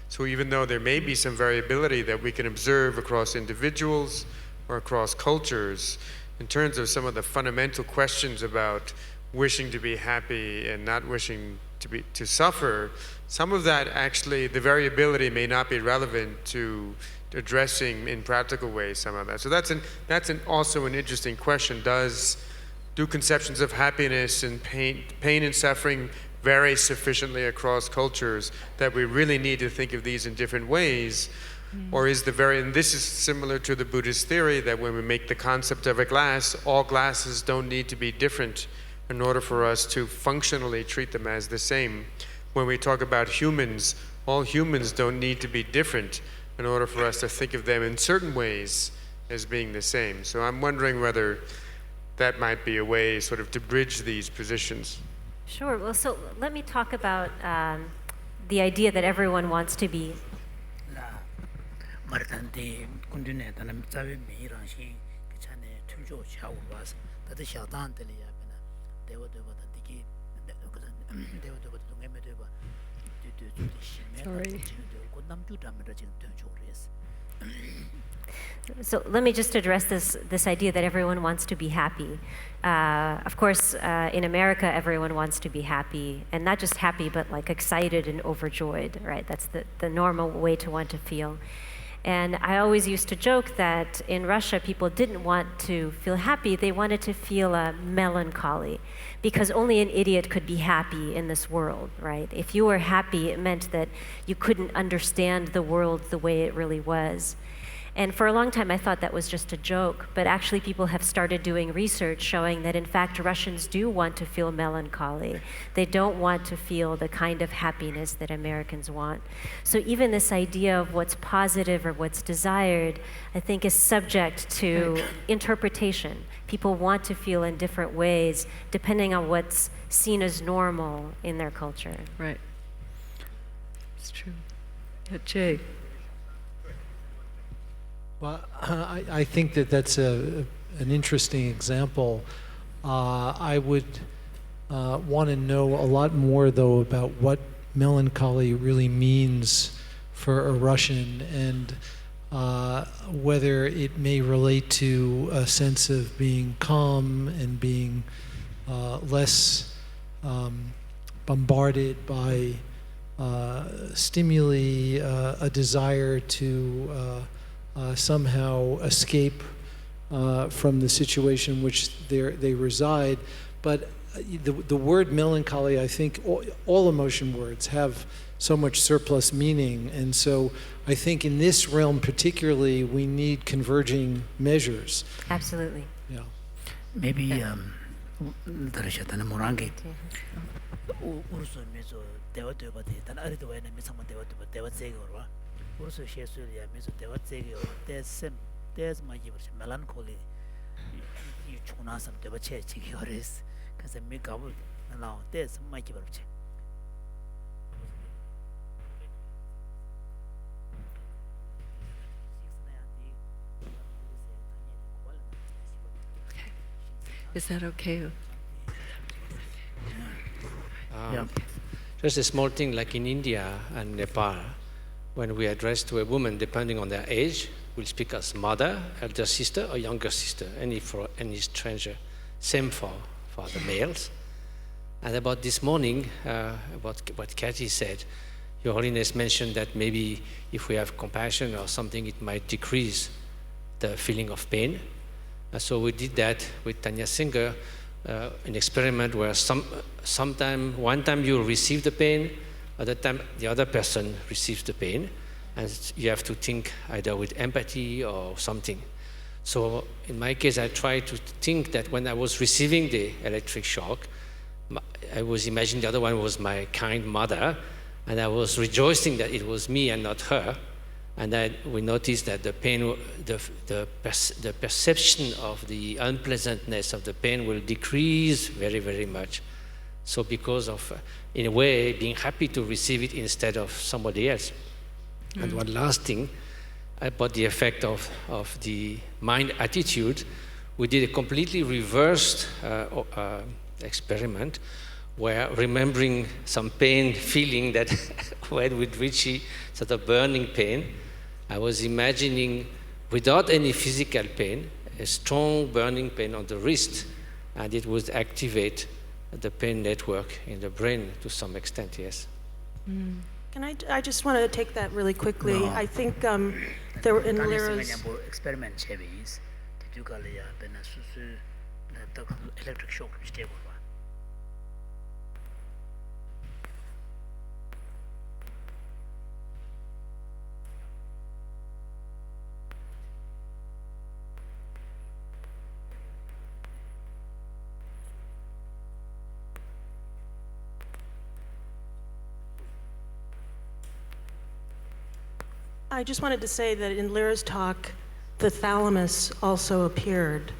So even though there may be some variability that we can observe across individuals or across cultures, in terms of some of the fundamental questions about wishing to be happy and not wishing to suffer, some of that actually, the variability may not be relevant to addressing in practical ways some of that. So that's also an interesting question. Do conceptions of happiness and pain and suffering vary sufficiently across cultures that we really need to think of these in different ways? Or is and this is similar to the Buddhist theory that when we make the concept of a glass, all glasses don't need to be different in order for us to functionally treat them as the same. When we talk about humans, all humans don't need to be different in order for us to think of them in certain ways as being the same. So I'm wondering whether that might be a way sort of to bridge these positions.
Sure. Well, so let me talk about the idea that everyone wants to be.
마르탄데 군드네 다는 자외 미랑시 그찬에 툴조 샤고 와서 다들 샤단들이야면 대워대보다 되게 대워대보다 동해매대봐
Sorry.
So let me just address this idea that everyone wants to be happy. Of course, in America, everyone wants to be happy, and not just happy, but like excited and overjoyed, right? That's the normal way to want to feel. And I always used to joke that in Russia, people didn't want to feel happy, they wanted to feel a melancholy, because only an idiot could be happy in this world, right? If you were happy, it meant that you couldn't understand the world the way it really was. And for a long time, I thought that was just a joke, but actually people have started doing research showing that in fact Russians do want to feel melancholy. They don't want to feel the kind of happiness that Americans want. So even this idea of what's positive or what's desired, I think is subject to interpretation. People want to feel in different ways depending on what's seen as normal in their culture.
Right. It's true. Yeah, Jay.
Well, I think that's an interesting example. I would want to know a lot more, though, about what melancholy really means for a Russian, and whether it may relate to a sense of being calm and being less bombarded by stimuli, a desire to somehow escape from the situation in which they reside. But the word melancholy, I think all emotion words have so much surplus meaning, and so I think in this realm particularly we need converging measures.
Absolutely.
Yeah.
Maybe 다르셨다는 모란게 우르스 메소 대화되버데 단 아리도 와는 미상만 대화세거와 우르스 셰스리아 메소 대화세거 대셈 대스 마이버시 멜란콜리 이 초나섬 대화체 지기어레스 그래서 미가불 나오 대스 마이버치
Is that okay?
Yeah.
Just a small thing, like in India and Nepal, when we address to a woman, depending on their age, we'll speak as mother, elder sister, or younger sister, for any stranger. Same for the males. And about this morning, about what Kathy said, Your Holiness mentioned that maybe if we have compassion or something, it might decrease the feeling of pain. So we did that with Tanya Singer, an experiment where one time you receive the pain, other time the other person receives the pain, and you have to think either with empathy or something. So in my case, I tried to think that when I was receiving the electric shock, I was imagining the other one was my kind mother, and I was rejoicing that it was me and not her. And then we noticed that the pain, the perception of the unpleasantness of the pain will decrease very, very much. So because of, in a way, being happy to receive it instead of somebody else. And one last thing, about the effect of the mind attitude, we did a completely reversed experiment where remembering some pain feeling that went with Richie, sort of burning pain, I was imagining, without any physical pain, a strong burning pain on the wrist, and it would activate the pain network in the brain to some extent, yes.
Can I just want to take that really quickly. No. I think there were in Lyra's...
electric shock.
I just wanted to say that in Lyra's talk, the thalamus also appeared,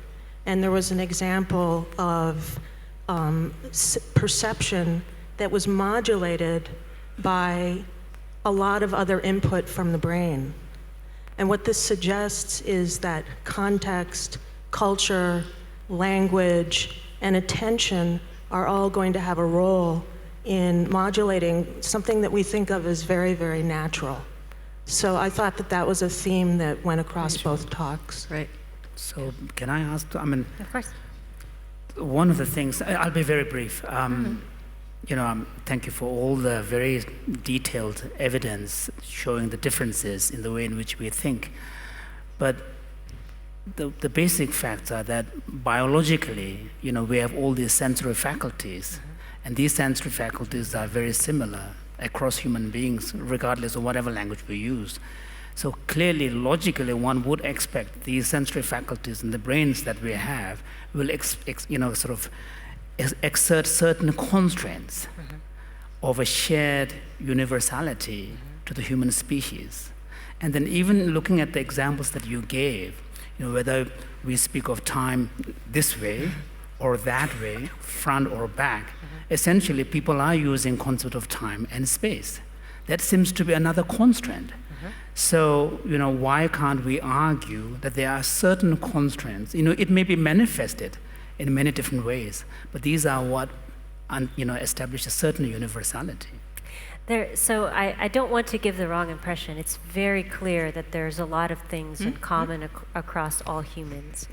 and there was an example of perception that was modulated by a lot of other input from the brain. And what this suggests is that context, culture, language, and attention are all going to have a role in modulating something that we think of as very, very natural. So I thought that that was a theme that went across both talks.
Right.
So can I ask, I mean,
Of course.
one of the things, I'll be very brief. Thank you for all the very detailed evidence showing the differences in the way in which we think. But the basic facts are that biologically, we have all these sensory faculties, and these sensory faculties are very similar across human beings, regardless of whatever language we use. So clearly, logically, one would expect these sensory faculties in the brains that we have will exert certain constraints of a shared universality to the human species. And then even looking at the examples that you gave, whether we speak of time this way or that way, front or back, essentially people are using concept of time and space. That seems to be another constraint. So, why can't we argue that there are certain constraints? It may be manifested in many different ways, but these are what, establish a certain universality.
So I don't want to give the wrong impression. It's very clear that there's a lot of things in common across all humans.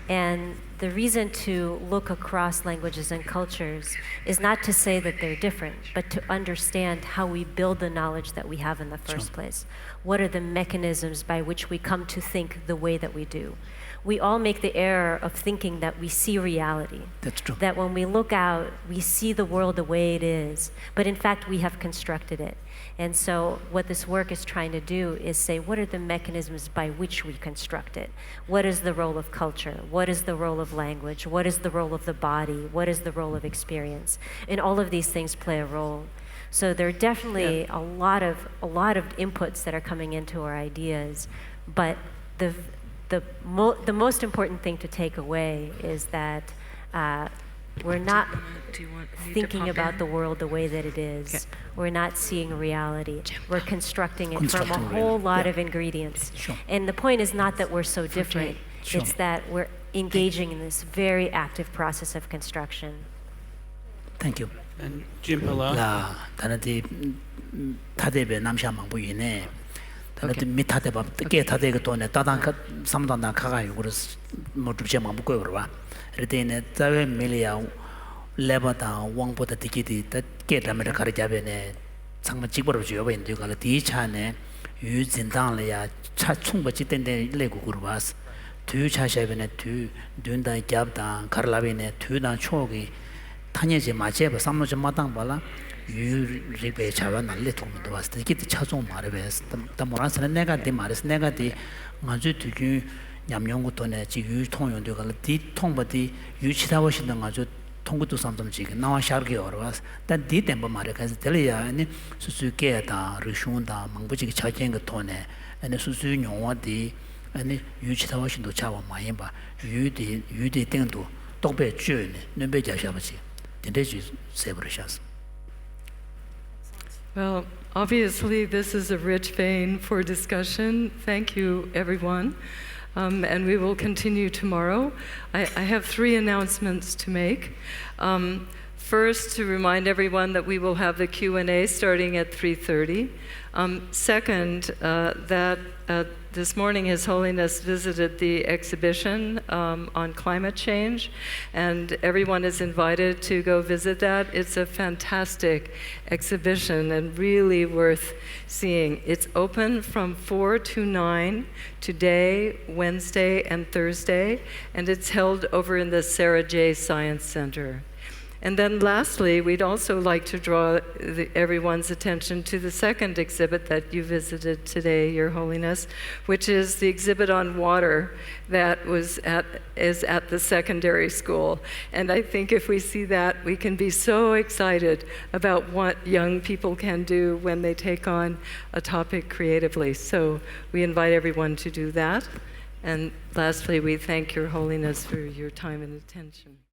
And the reason to look across languages and cultures is not to say that they're different, but to understand how we build the knowledge that we have in the first place. What are the mechanisms by which we come to think the way that we do? We all make the error of thinking that we see reality.
That's true.
That when we look out, we see the world the way it is, but in fact we have constructed it. And so what this work is trying to do is say, what are the mechanisms by which we construct it? What is the role of culture? What is the role of language? What is the role of the body? What is the role of experience? And all of these things play a role. So there are definitely a lot of inputs that are coming into our ideas, but the most important thing to take away is that we're not thinking about the world the way that it is. Okay. We're not seeing reality. We're constructing it from a whole lot of ingredients.
Sure.
And the point is not that we're so different.
Sure.
It's that we're engaging in this very active process of construction.
Thank you.
And Jinpa,
또 밑에 봐 깨 타대 그 돈에 따당 삼단다 가가요 그래서 뭐 좀만 못 거요 봐 그랬더니 자외 밀이야 레바다 왕보다 되기디 깨다면 가르자베네 상만 직보로 줘봐 인도 갈 뒤차네 유진당이야 차 충분히 된데 레고 그러바스 두 차샤베네 두 눈다 잡다 가르라베네 두나 초기 타녀지 맞제바 삼노 좀 마당 발라 유리베 차와 날레 통도 왔을 때 기타 차종 말해서 담모라서는 내가 대 말해서 내가 대 아주 두규 냠용고도네 지유 통용도 갈 뒤통버디 유치다워신다 아주 통고도 삼점지 나와 샤르게 어려워서 단 뒤템버 말해 가서 들려야 아니 수수께다 르숑다 망부지기 차진 거 돈에 아니 수수 용어디 아니 유치다워신도 차와 많이 봐 유디 땡도 똑배 주네 눈배 자샤버지 된대지 세버르샤스.
Well, obviously, this is a rich vein for discussion. Thank you, everyone. And we will continue tomorrow. I have 3 announcements to make. First, to remind everyone that we will have the Q&A starting at 3:30. Second, that this morning His Holiness visited the exhibition on climate change, and everyone is invited to go visit that. It's a fantastic exhibition and really worth seeing. It's open from 4 to 9 today, Wednesday, and Thursday, and it's held over in the Sera Science Center. And then lastly, we'd also like to draw everyone's attention to the second exhibit that you visited today, Your Holiness, which is the exhibit on water that is at the secondary school. And I think if we see that, we can be so excited about what young people can do when they take on a topic creatively. So we invite everyone to do that. And lastly, we thank Your Holiness for your time and attention.